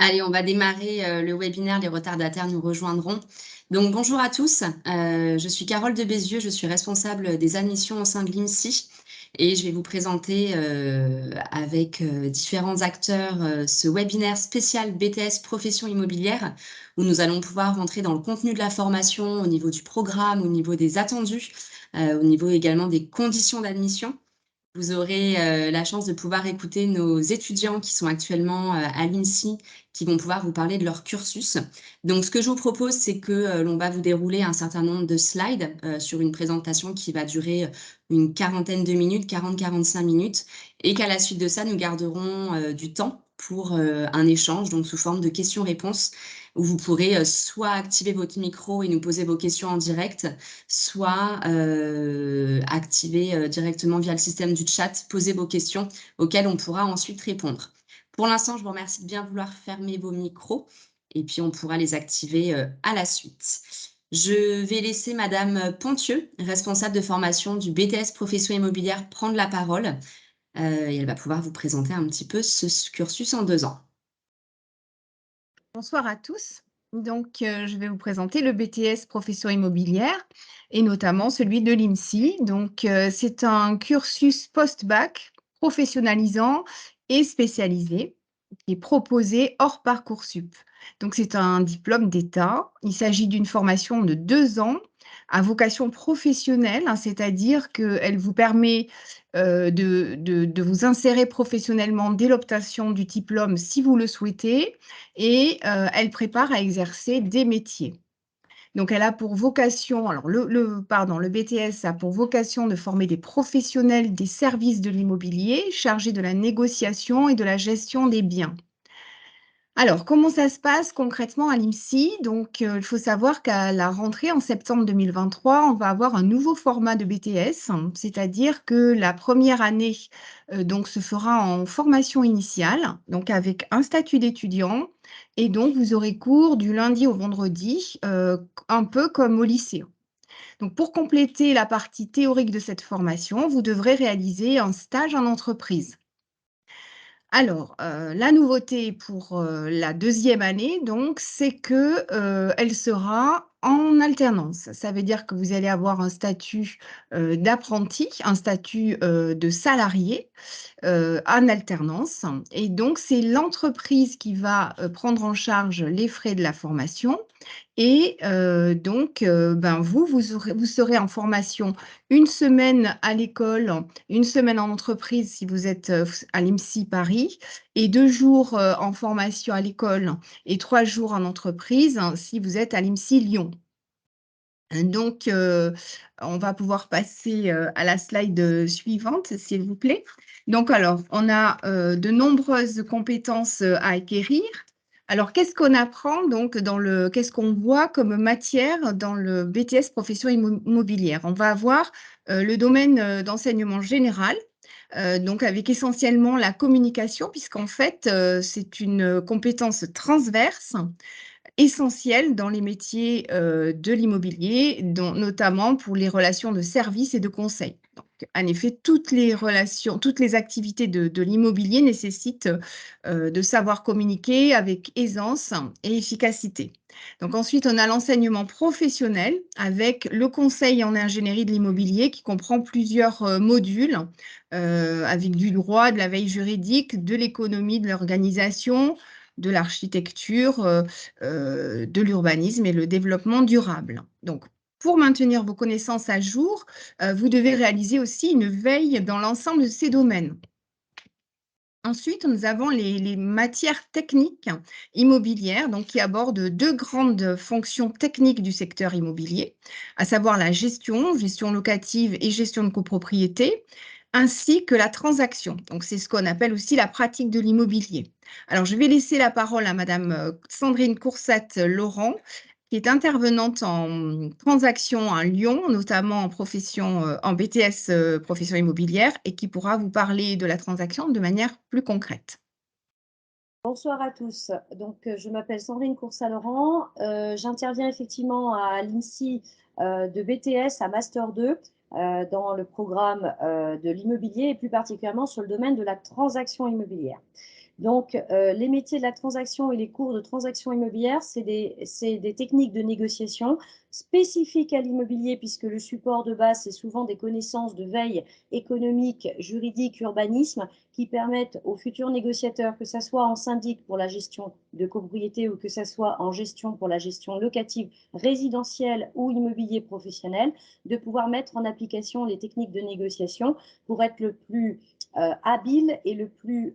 Allez, on va démarrer le webinaire. Les retardataires nous rejoindront. Donc, bonjour à tous. Je suis Carole de Bézieux. Je suis responsable des admissions au sein de l'INSI et je vais vous présenter avec différents acteurs ce webinaire spécial BTS Profession immobilière où nous allons pouvoir rentrer dans le contenu de la formation au niveau du programme, au niveau des attendus, au niveau également des conditions d'admission. Vous aurez la chance de pouvoir écouter nos étudiants qui sont actuellement à l'INSI, qui vont pouvoir vous parler de leur cursus. Donc, ce que je vous propose, c'est que l'on va vous dérouler un certain nombre de slides sur une présentation qui va durer une quarantaine de minutes, 40-45 minutes, et qu'à la suite de ça, nous garderons du temps pour un échange, donc sous forme de questions-réponses, où vous pourrez soit activer votre micro et nous poser vos questions en direct, soit activer directement via le système du chat, poser vos questions auxquelles on pourra ensuite répondre. Pour l'instant, je vous remercie de bien vouloir fermer vos micros et puis on pourra les activer à la suite. Je vais laisser Madame Pontieux, responsable de formation du BTS Profession immobilière, prendre la parole et elle va pouvoir vous présenter un petit peu ce cursus en 2 ans. Bonsoir à tous. Donc, je vais vous présenter le BTS Profession immobilière et notamment celui de l'INSI. Donc, c'est un cursus post-bac professionnalisant et spécialisé qui est proposé hors Parcoursup. Donc, c'est un diplôme d'État. Il s'agit d'une formation de 2 ans à vocation professionnelle, hein, c'est-à-dire qu'elle vous permet de vous insérer professionnellement dès l'obtention du diplôme si vous le souhaitez et elle prépare à exercer des métiers. Donc elle a pour vocation alors le BTS a pour vocation de former des professionnels des services de l'immobilier chargés de la négociation et de la gestion des biens. Alors, comment ça se passe concrètement à l'IMSI? Donc, il faut savoir qu'à la rentrée en septembre 2023, on va avoir un nouveau format de BTS, hein, c'est-à-dire que la première année, donc se fera en formation initiale, donc avec un statut d'étudiant et donc vous aurez cours du lundi au vendredi, un peu comme au lycée. Donc pour compléter la partie théorique de cette formation, vous devrez réaliser un stage en entreprise. Alors, la nouveauté pour, la deuxième année donc, c'est que, elle sera en alternance. Ça veut dire que vous allez avoir un statut, d'apprenti, un statut, de salarié, en alternance et donc c'est l'entreprise qui va, prendre en charge les frais de la formation et donc ben, vous serez en formation une semaine à l'école, une semaine en entreprise si vous êtes, à l'IMSI Paris et 2 jours, en formation à l'école et 3 jours en entreprise si vous êtes à l'IMSI Lyon. Donc on va pouvoir passer, à la slide, suivante, s'il vous plaît. Donc alors, on a, de nombreuses compétences, à acquérir. Alors qu'est-ce qu'on apprend donc qu'est-ce qu'on voit comme matière dans le BTS Profession immobilière? On va avoir, le domaine, d'enseignement général, donc avec essentiellement la communication puisqu'en fait, c'est une, compétence transverse essentielle dans les métiers, de l'immobilier, dont notamment pour les relations de service et de conseil. Donc, en effet, toutes les activités de l'immobilier nécessitent, de savoir communiquer avec aisance et efficacité. Donc ensuite, on a l'enseignement professionnel avec le conseil en ingénierie de l'immobilier qui comprend plusieurs, modules, avec du droit, de la veille juridique, de l'économie, de l'organisation, de l'architecture, de l'urbanisme et le développement durable. Donc, pour maintenir vos connaissances à jour, vous devez réaliser aussi une veille dans l'ensemble de ces domaines. Ensuite, nous avons les matières techniques immobilières, donc qui abordent 2 grandes fonctions techniques du secteur immobilier, à savoir la gestion locative et gestion de copropriété, ainsi que la transaction. Donc c'est ce qu'on appelle aussi la pratique de l'immobilier. Alors je vais laisser la parole à madame, Sandrine Coursat-Laurent, qui est intervenante en transaction à Lyon, notamment en profession, en BTS, profession immobilière et qui pourra vous parler de la transaction de manière plus concrète. Bonsoir à tous. Donc, je m'appelle Sandrine Coursat-Laurent. J'interviens effectivement à l'INSI de BTS à Master 2 dans le programme de l'immobilier et plus particulièrement sur le domaine de la transaction immobilière. Donc, les métiers de la transaction et les cours de transaction immobilière, c'est des techniques de négociation spécifiques à l'immobilier, puisque le support de base, c'est souvent des connaissances de veille économique, juridique, urbanisme, qui permettent aux futurs négociateurs, que ce soit en syndic pour la gestion de copropriété ou que ce soit en gestion pour la gestion locative, résidentielle ou immobilier professionnel, de pouvoir mettre en application les techniques de négociation pour être le plus habile et le plus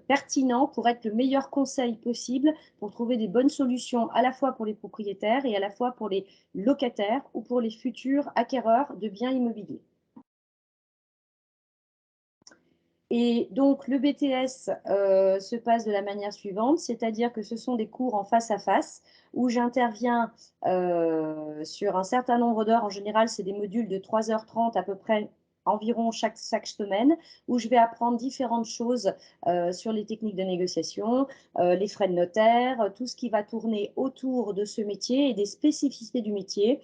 pertinent pour être le meilleur conseil possible pour trouver des bonnes solutions à la fois pour les propriétaires et à la fois pour les locataires ou pour les futurs acquéreurs de biens immobiliers. Et donc, le BTS se passe de la manière suivante, c'est-à-dire que ce sont des cours en face à face où j'interviens sur un certain nombre d'heures. En général, c'est des modules de 3h30 à peu près environ chaque semaine, où je vais apprendre différentes choses sur les techniques de négociation, les frais de notaire, tout ce qui va tourner autour de ce métier et des spécificités du métier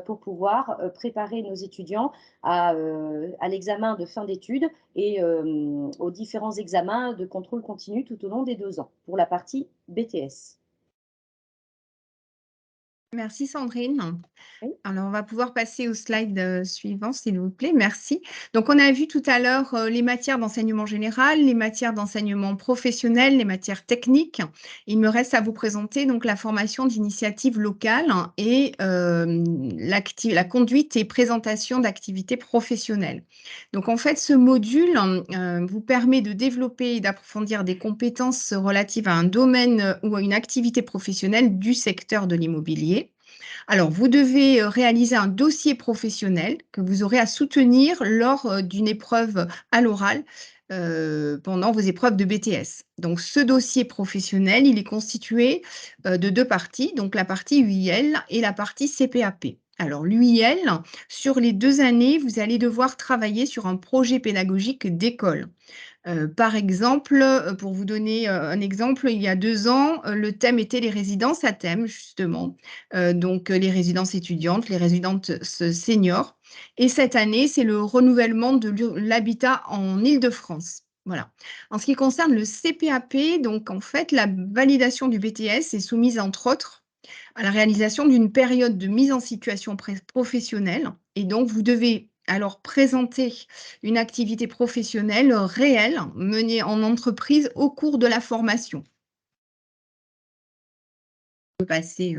pour pouvoir préparer nos étudiants à l'examen de fin d'études et aux différents examens de contrôle continu tout au long des 2 ans pour la partie BTS. Merci Sandrine. Oui. Alors, on va pouvoir passer au slide suivant, s'il vous plaît. Merci. Donc, on a vu tout à l'heure les matières d'enseignement général, les matières d'enseignement professionnel, les matières techniques. Il me reste à vous présenter donc la formation d'initiative locale et la conduite et présentation d'activités professionnelles. Donc, en fait, ce module vous permet de développer et d'approfondir des compétences relatives à un domaine ou à une activité professionnelle du secteur de l'immobilier. Alors, vous devez réaliser un dossier professionnel que vous aurez à soutenir lors d'une épreuve à l'oral pendant vos épreuves de BTS. Donc, ce dossier professionnel, il est constitué de 2 parties, donc la partie UIL et la partie CPAP. Alors, l'UIL, sur les 2 années, vous allez devoir travailler sur un projet pédagogique d'école. Par exemple, pour vous donner un exemple, il y a 2 ans, le thème était les résidences à thème, justement. Donc, les résidences étudiantes, les résidences seniors. Et cette année, c'est le renouvellement de l'habitat en Île-de-France. Voilà. En ce qui concerne le CPAP, donc en fait, la validation du BTS est soumise, entre autres, à la réalisation d'une période de mise en situation professionnelle. Et donc, vous devez alors présenter une activité professionnelle réelle menée en entreprise au cours de la formation. On peut passer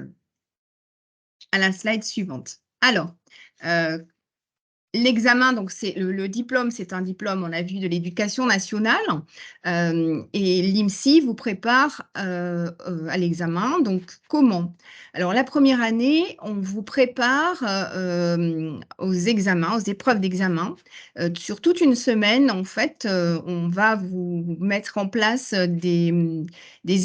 à la slide suivante. Alors, l'examen, donc c'est le diplôme, c'est un diplôme, on l'a vu, de l'éducation nationale et l'IMSI vous prépare à l'examen. Donc, comment? Alors, la première année, on vous prépare aux examens, aux épreuves d'examen. Sur toute une semaine, en fait, on va vous mettre en place des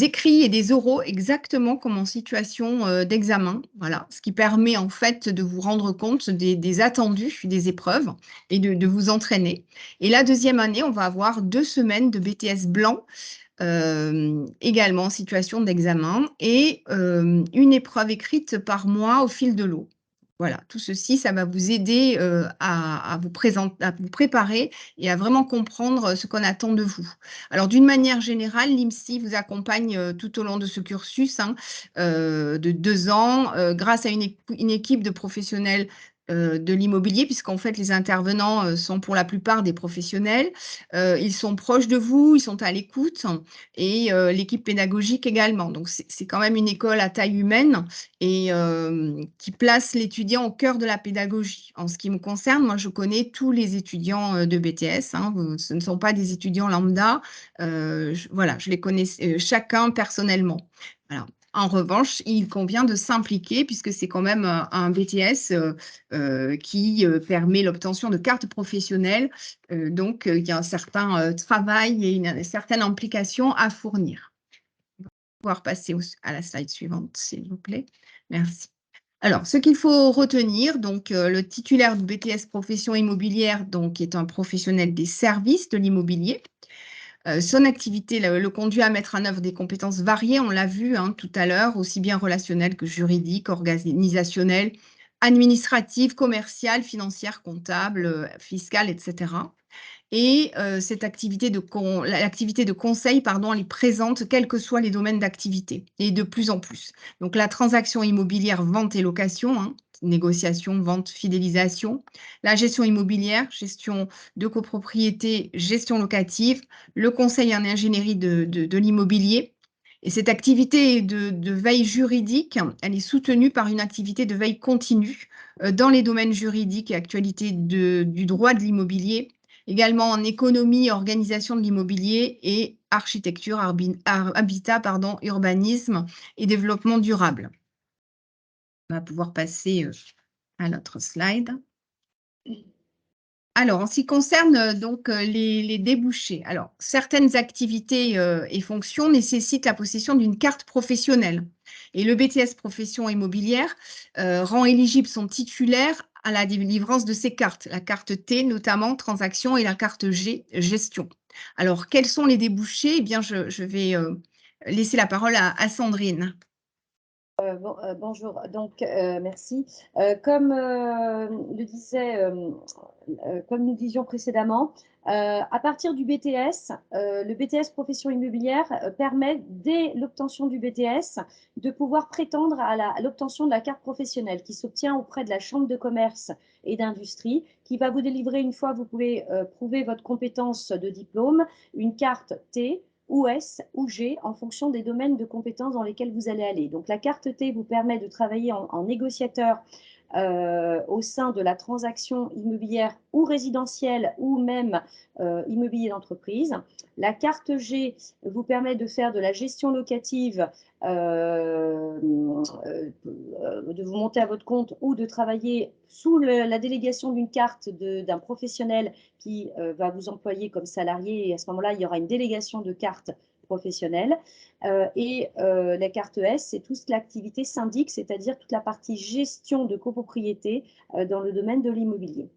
écrits et des oraux exactement comme en situation d'examen. Voilà, ce qui permet en fait de vous rendre compte des attendus des épreuves et de vous entraîner. Et la deuxième année, on va avoir 2 semaines de BTS blanc, également en situation d'examen et une épreuve écrite par mois au fil de l'eau. Voilà, tout ceci, ça va vous aider à vous préparer et à vraiment comprendre ce qu'on attend de vous. Alors, d'une manière générale, l'IMSI vous accompagne tout au long de ce cursus de 2 ans grâce à une équipe de professionnels de l'immobilier, puisqu'en fait, les intervenants sont pour la plupart des professionnels. Ils sont proches de vous, ils sont à l'écoute et l'équipe pédagogique également. Donc, c'est quand même une école à taille humaine et qui place l'étudiant au cœur de la pédagogie. En ce qui me concerne, moi, je connais tous les étudiants de BTS. Ce ne sont pas des étudiants lambda. Voilà, je les connais chacun personnellement. Voilà. En revanche, il convient de s'impliquer puisque c'est quand même un BTS qui permet l'obtention de cartes professionnelles. Donc, il y a un certain travail et une certaine implication à fournir. On va pouvoir passer à la slide suivante, s'il vous plaît. Merci. Alors, ce qu'il faut retenir, donc le titulaire du BTS profession immobilière, donc, est un professionnel des services de l'immobilier. Son activité le conduit à mettre en œuvre des compétences variées, on l'a vu tout à l'heure, aussi bien relationnelles que juridiques, organisationnelles, administratives, commerciales, financières, comptables, fiscales, etc. Et cette activité l'activité de conseil, pardon, elle est présente quels que soient les domaines d'activité et de plus en plus. Donc la transaction immobilière, vente et location, hein, négociation, vente, fidélisation, la gestion immobilière, gestion de copropriété, gestion locative, le conseil en ingénierie de l'immobilier. Et cette activité de veille juridique, elle est soutenue par une activité de veille continue dans les domaines juridiques et actualités du droit de l'immobilier, également en économie, organisation de l'immobilier et architecture, habitat, pardon, urbanisme et développement durable. On va pouvoir passer à l'autre slide. Alors, en ce qui concerne donc les débouchés, alors certaines activités et fonctions nécessitent la possession d'une carte professionnelle. Et le BTS Profession Immobilière rend éligible son titulaire à la délivrance de ces cartes, la carte T notamment, transaction, et la carte G, gestion. Alors, quels sont les débouchés? Eh bien, je vais laisser la parole à Sandrine. Bonjour, donc merci. Comme comme nous disions précédemment, à partir du BTS, le BTS Profession Immobilière permet, dès l'obtention du BTS, de pouvoir prétendre à l'obtention de la carte professionnelle qui s'obtient auprès de la Chambre de commerce et d'industrie, qui va vous délivrer, une fois vous pouvez prouver votre compétence de diplôme, une carte T ou S ou G en fonction des domaines de compétences dans lesquels vous allez aller. Donc la carte T vous permet de travailler en négociateur au sein de la transaction immobilière ou résidentielle ou même immobilier d'entreprise. La carte G vous permet de faire de la gestion locative, de vous monter à votre compte ou de travailler sous la délégation d'une carte d'un professionnel qui va vous employer comme salarié, et à ce moment-là, il y aura une délégation de carte professionnelle. La carte S, c'est toute l'activité syndic, c'est-à-dire toute la partie gestion de copropriété dans le domaine de l'immobilier.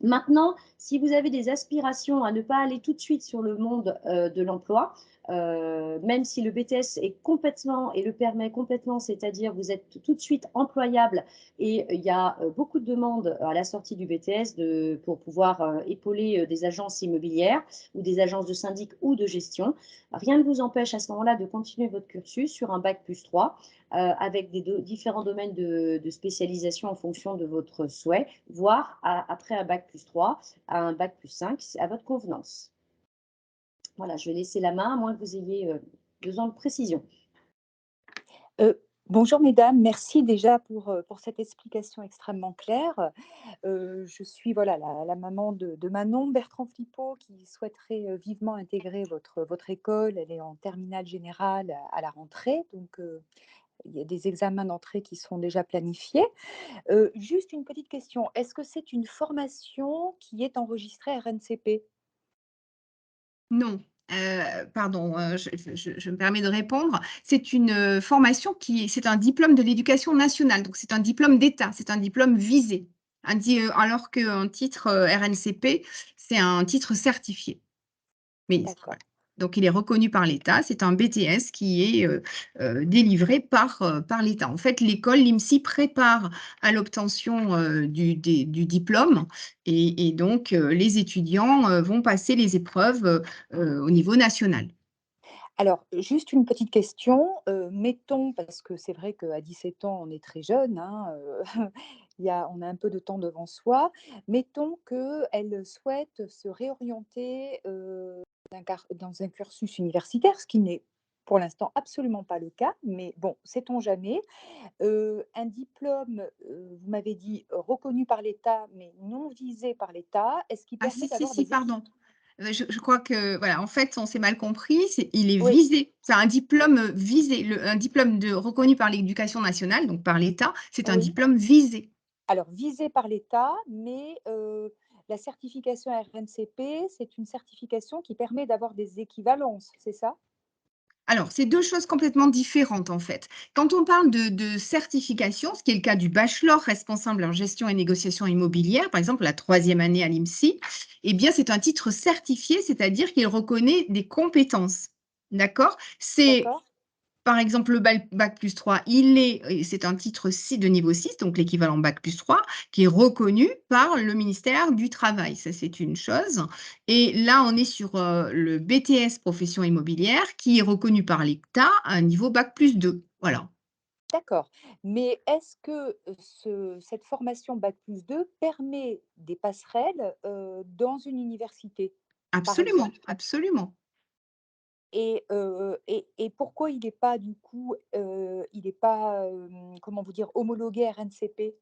Maintenant, si vous avez des aspirations à ne pas aller tout de suite sur le monde de l'emploi, même si le BTS est complètement et le permet complètement, c'est-à-dire vous êtes tout de suite employable, et il y a beaucoup de demandes à la sortie du BTS pour pouvoir épauler des agences immobilières ou des agences de syndic ou de gestion. Rien ne vous empêche à ce moment-là de continuer votre cursus sur un bac+3 avec différents domaines de spécialisation en fonction de votre souhait, voire après un bac+3 à un bac+5 à votre convenance. Voilà, je vais laisser la main, à moins que vous ayez besoin de précision. Bonjour mesdames, merci déjà pour cette explication extrêmement claire. Je suis voilà, la maman de Manon Bertrand-Flippo qui souhaiterait vivement intégrer votre école. Elle est en terminale générale à la rentrée, donc il y a des examens d'entrée qui sont déjà planifiés. Juste une petite question, est-ce que c'est une formation qui est enregistrée à RNCP? Non, pardon, je me permets de répondre. C'est une formation c'est un diplôme de l'éducation nationale, donc c'est un diplôme d'État, c'est un diplôme visé. Alors qu'un titre RNCP, c'est un titre certifié. Mais D'accord. voilà. Donc il est reconnu par l'État, c'est un BTS qui est délivré par l'État. En fait, l'école, l'IMSI, prépare à l'obtention du diplôme, et donc les étudiants vont passer les épreuves au niveau national. Alors, juste une petite question, mettons, parce que c'est vrai qu'à 17 ans, on est très jeune, hein, on a un peu de temps devant soi. Mettons qu'elle souhaite se réorienter, dans un cursus universitaire, ce qui n'est pour l'instant absolument pas le cas, mais bon, sait-on jamais. Un diplôme, vous m'avez dit, reconnu par l'État, mais non visé par l'État, est-ce qui Ah permet si, d'avoir si, des équi pardon. Je crois que, voilà, en fait, on s'est mal compris, il est oui. visé. C'est un diplôme visé, un diplôme reconnu par l'éducation nationale, donc par l'État, c'est un Oui. diplôme visé. Alors, visé par l'État, mais la certification RNCP, c'est une certification qui permet d'avoir des équivalences, c'est ça? Alors, c'est deux choses complètement différentes, en fait. Quand on parle de certification, ce qui est le cas du bachelor responsable en gestion et négociation immobilière, par exemple la 3e année à l'IMSI, eh bien, c'est un titre certifié, c'est-à-dire qu'il reconnaît des compétences. D'accord? C'est D'accord? par exemple, le bac plus 3, c'est un titre de niveau 6, donc l'équivalent bac plus 3, qui est reconnu par le ministère du Travail. Ça, c'est une chose. Et là, on est sur le BTS profession immobilière qui est reconnu par l'État à un niveau bac plus 2. Voilà. D'accord. Mais est-ce que cette formation bac plus 2 permet des passerelles dans une université, par Absolument, exemple? absolument. Et pourquoi il n'est pas du coup, il est pas, comment vous dire, homologué RNCP?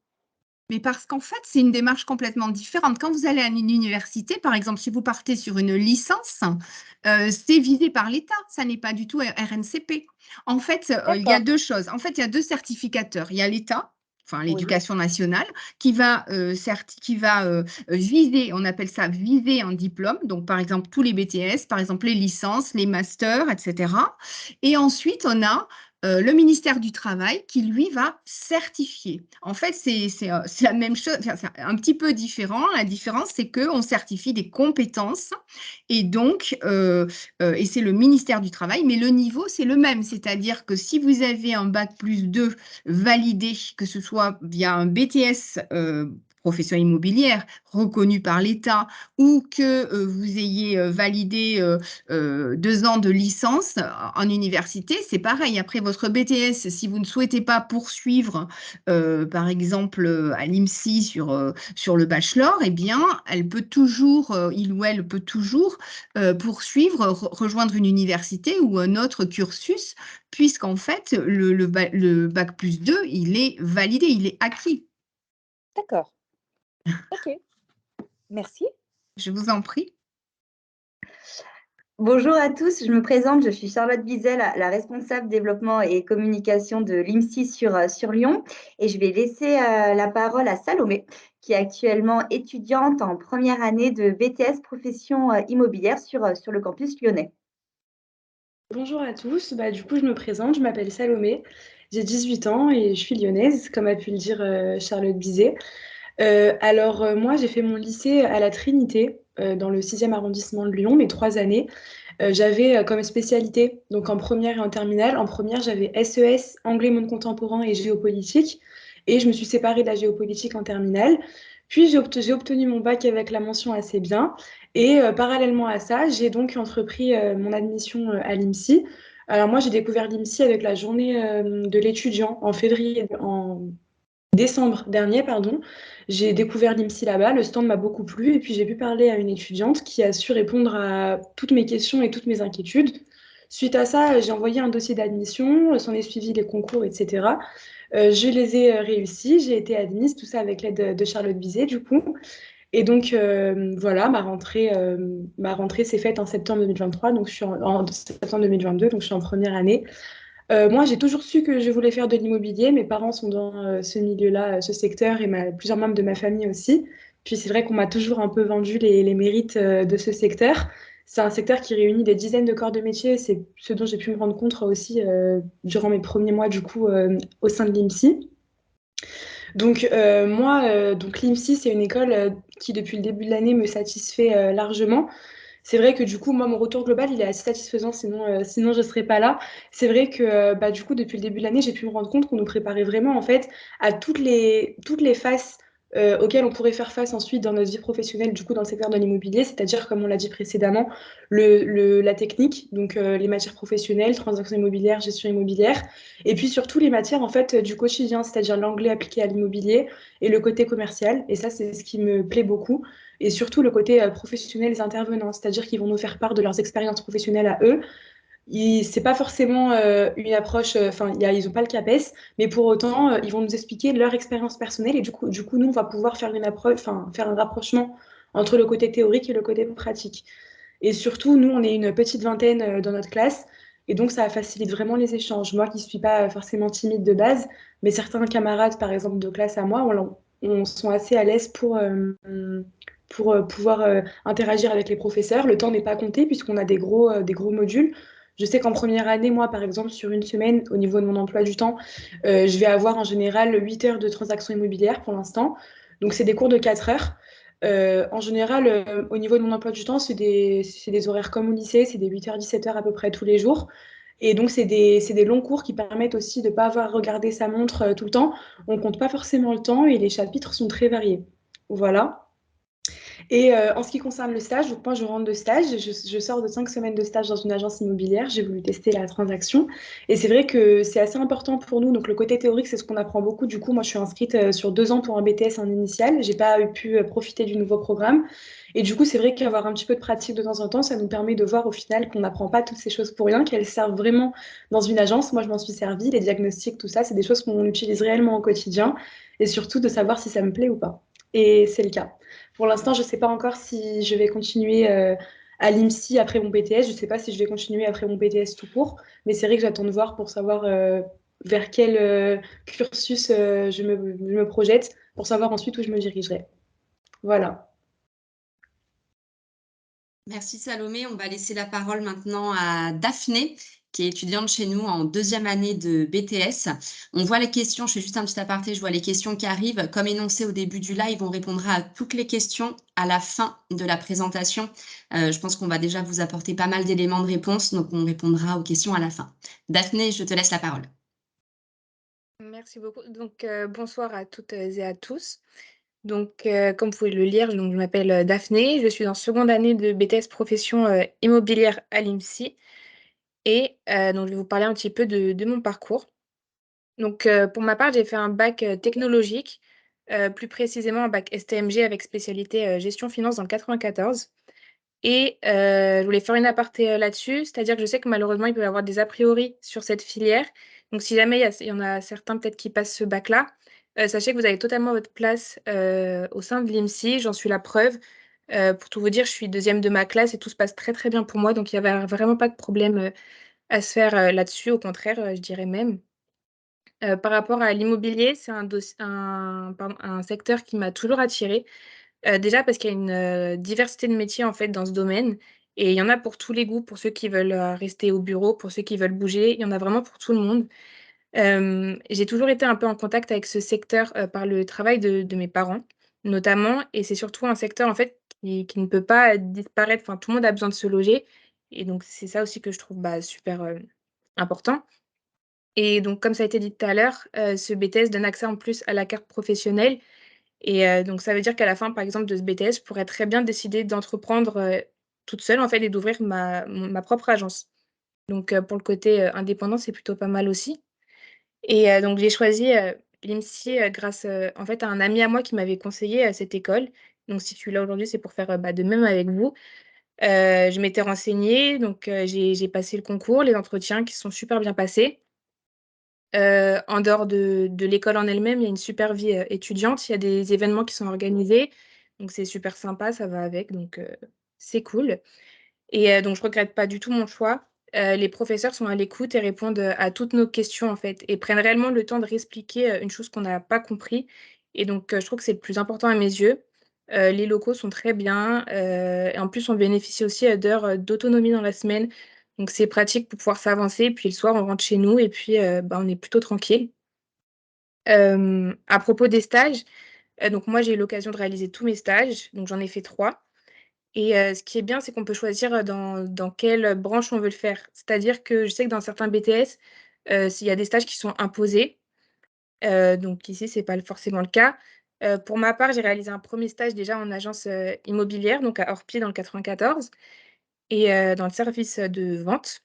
Mais parce qu'en fait, c'est une démarche complètement différente. Quand vous allez à une université, par exemple, si vous partez sur une licence, c'est visé par l'État, ça n'est pas du tout RNCP. En fait, il y a D'accord, 2 choses. En fait, il y a 2 certificateurs. Il y a l'État, enfin oui, l'éducation nationale, qui va viser, on appelle ça viser un diplôme, donc par exemple tous les BTS, par exemple les licences, les masters, et cetera. Et ensuite, on a le ministère du Travail qui, lui, va certifier. En fait, c'est la même chose, enfin, c'est un petit peu différent. La différence, c'est qu'on certifie des compétences et donc, et c'est le ministère du Travail, mais le niveau, c'est le même. C'est-à-dire que si vous avez un bac plus 2 validé, que ce soit via un BTS profession immobilière reconnu par l'État ou que vous ayez validé 2 ans de licence en université, c'est pareil. Après votre BTS, si vous ne souhaitez pas poursuivre, par exemple, à l'IMSI sur le bachelor, eh bien, elle peut toujours, il ou elle peut toujours, poursuivre, rejoindre une université ou un autre cursus, puisqu'en fait, le bac plus 2, il est validé, il est acquis. d'accord, OK, merci. Je vous en prie. Bonjour à tous, je me présente, je suis Charlotte Bizel, la responsable développement et communication de l'IMSI sur Lyon. Et je vais laisser la parole à Salomé, qui est actuellement étudiante en première année de BTS profession immobilière sur le campus lyonnais. Bonjour à tous, du coup je me présente, je m'appelle Salomé, j'ai 18 ans et je suis lyonnaise, comme a pu le dire Charlotte Bizet. Moi j'ai fait mon lycée à la Trinité, dans le 6e arrondissement de Lyon, mes 3 années. J'avais comme spécialité, donc en première et en terminale, en première j'avais SES, anglais monde contemporain et géopolitique, et je me suis séparée de la géopolitique en terminale. Puis j'ai obtenu mon bac avec la mention assez bien. Et parallèlement à ça, j'ai donc entrepris mon admission à l'IMSI. Alors moi, j'ai découvert l'IMSI avec la journée de l'étudiant en décembre dernier, pardon. J'ai découvert l'IMSI là-bas, le stand m'a beaucoup plu et puis j'ai pu parler à une étudiante qui a su répondre à toutes mes questions et toutes mes inquiétudes. Suite à ça, j'ai envoyé un dossier d'admission, s'en est suivi les concours, etc. Je les ai réussis, j'ai été admise, tout ça avec l'aide de Charlotte Bizet, du coup. Et donc, voilà, ma rentrée s'est faite en septembre 2023, donc en septembre 2022, donc je suis en première année. Moi, j'ai toujours su que je voulais faire de l'immobilier. Mes parents sont dans ce milieu-là, ce secteur, et plusieurs membres de ma famille aussi. Puis c'est vrai qu'on m'a toujours un peu vendu les mérites de ce secteur. C'est un secteur qui réunit des dizaines de corps de métier. C'est ce dont j'ai pu me rendre compte aussi durant mes premiers mois, du coup, au sein de l'IMSI. Donc, donc l'IMSI, c'est une école qui, depuis le début de l'année, me satisfait largement. C'est vrai que du coup, moi, mon retour global, il est assez satisfaisant, sinon je ne serais pas là. C'est vrai que du coup, depuis le début de l'année, j'ai pu me rendre compte qu'on nous préparait vraiment en fait à toutes les phases auxquelles on pourrait faire face ensuite dans notre vie professionnelle, du coup, dans le secteur de l'immobilier, c'est-à-dire, comme on l'a dit précédemment, la technique, donc les matières professionnelles, transactions immobilières, gestion immobilière, et puis surtout les matières en fait du quotidien, c'est-à-dire l'anglais appliqué à l'immobilier et le côté commercial. Et ça, c'est ce qui me plaît beaucoup et surtout le côté professionnel des intervenants, c'est-à-dire qu'ils vont nous faire part de leurs expériences professionnelles à eux. C'est pas forcément une approche, ils n'ont pas le CAPES, mais pour autant, ils vont nous expliquer leur expérience personnelle et du coup, nous, on va pouvoir faire faire un rapprochement entre le côté théorique et le côté pratique. Et surtout, nous, on est une petite vingtaine dans notre classe. Et donc, ça facilite vraiment les échanges. Moi qui ne suis pas forcément timide de base, mais certains camarades, par exemple, de classe à moi, on sont assez à l'aise pour pouvoir interagir avec les professeurs. Le temps n'est pas compté puisqu'on a des gros modules. Je sais qu'en première année, moi, par exemple, sur une semaine, au niveau de mon emploi du temps, je vais avoir en général 8 heures de transactions immobilières pour l'instant. Donc, c'est des cours de 4 heures. En général, au niveau de mon emploi du temps, c'est des horaires comme au lycée, c'est des 8h, 17h à peu près tous les jours. Et donc, c'est des longs cours qui permettent aussi de ne pas avoir regardé sa montre tout le temps. On ne compte pas forcément le temps et les chapitres sont très variés. Voilà. Et en ce qui concerne le stage, donc moi je rentre de stage, je sors de 5 semaines de stage dans une agence immobilière, j'ai voulu tester la transaction. Et c'est vrai que c'est assez important pour nous, donc le côté théorique c'est ce qu'on apprend beaucoup. Du coup, moi je suis inscrite sur 2 ans pour un BTS en initial, j'ai pas pu profiter du nouveau programme. Et du coup, c'est vrai qu'avoir un petit peu de pratique de temps en temps, ça nous permet de voir au final qu'on n'apprend pas toutes ces choses pour rien, qu'elles servent vraiment dans une agence. Moi je m'en suis servie, les diagnostics, tout ça, c'est des choses qu'on utilise réellement au quotidien, et surtout de savoir si ça me plaît ou pas. Et c'est le cas. Pour l'instant, je ne sais pas encore si je vais continuer à l'IMSI après mon BTS. Je ne sais pas si je vais continuer après mon BTS tout court. Mais c'est vrai que j'attends de voir pour savoir vers quel cursus je me projette, pour savoir ensuite où je me dirigerai. Voilà. Merci Salomé. On va laisser la parole maintenant à Daphné, qui est étudiante chez nous en 2e année de BTS. On voit les questions, je fais juste un petit aparté, je vois les questions qui arrivent. Comme énoncé au début du live, on répondra à toutes les questions à la fin de la présentation. Je pense qu'on va déjà vous apporter pas mal d'éléments de réponse, donc on répondra aux questions à la fin. Daphné, je te laisse la parole. Merci beaucoup. Donc, bonsoir à toutes et à tous. Donc, comme vous pouvez le lire, donc, je m'appelle Daphné, je suis en seconde année de BTS profession immobilière à l'IMSI. Et donc, je vais vous parler un petit peu de mon parcours. Donc, pour ma part, j'ai fait un bac technologique, plus précisément un bac STMG avec spécialité gestion finance dans le 94. Et je voulais faire une aparté là-dessus, c'est-à-dire que je sais que malheureusement, il peut y avoir des a priori sur cette filière. Donc, si jamais il y en a certains peut-être qui passent ce bac-là, sachez que vous avez totalement votre place au sein de l'IMSI. J'en suis la preuve. Pour tout vous dire, je suis 2e de ma classe et tout se passe très très bien pour moi. Donc, il n'y avait vraiment pas de problème à se faire là-dessus. Au contraire, je dirais même. Par rapport à l'immobilier, c'est un secteur qui m'a toujours attirée. Déjà parce qu'il y a une diversité de métiers, en fait, dans ce domaine, et il y en a pour tous les goûts, pour ceux qui veulent rester au bureau, pour ceux qui veulent bouger, il y en a vraiment pour tout le monde. J'ai toujours été un peu en contact avec ce secteur, par le travail de mes parents, notamment, et c'est surtout un secteur, en fait, qui ne peut pas disparaître. Enfin, tout le monde a besoin de se loger, et donc c'est ça aussi que je trouve, bah, super, important. Et donc comme ça a été dit tout à l'heure, ce BTS donne accès en plus à la carte professionnelle, et donc ça veut dire qu'à la fin, par exemple, de ce BTS, je pourrais très bien décider d'entreprendre, toute seule, en fait, et d'ouvrir ma propre agence. Donc pour le côté, indépendant, c'est plutôt pas mal aussi. Et donc j'ai choisi, l'IMSI, grâce, en fait, à un ami à moi qui m'avait conseillé, cette école. Donc si je suis là aujourd'hui, c'est pour faire, bah, de même avec vous. Je m'étais renseignée, donc j'ai passé le concours, les entretiens qui se sont super bien passés. En dehors de l'école en elle-même, il y a une super vie, étudiante. Il y a des événements qui sont organisés, donc c'est super sympa, ça va avec, donc c'est cool. Et donc je regrette pas du tout mon choix. Les professeurs sont à l'écoute et répondent, à toutes nos questions, en fait, et prennent réellement le temps de réexpliquer, une chose qu'on n'a pas compris, et donc je trouve que c'est le plus important à mes yeux. Les locaux sont très bien, et en plus on bénéficie aussi, d'heures, d'autonomie dans la semaine, donc c'est pratique pour pouvoir s'avancer, puis le soir on rentre chez nous et puis, bah, on est plutôt tranquille. À propos des stages, donc moi j'ai eu l'occasion de réaliser tous mes stages, donc j'en ai fait 3. Et ce qui est bien, c'est qu'on peut choisir, dans quelle branche on veut le faire. C'est-à-dire que je sais que dans certains BTS, s'il y a des stages qui sont imposés, donc ici, c'est pas forcément le cas. Pour ma part, j'ai réalisé un premier stage déjà en agence, immobilière, donc à Orpied dans le 94, et dans le service, de vente.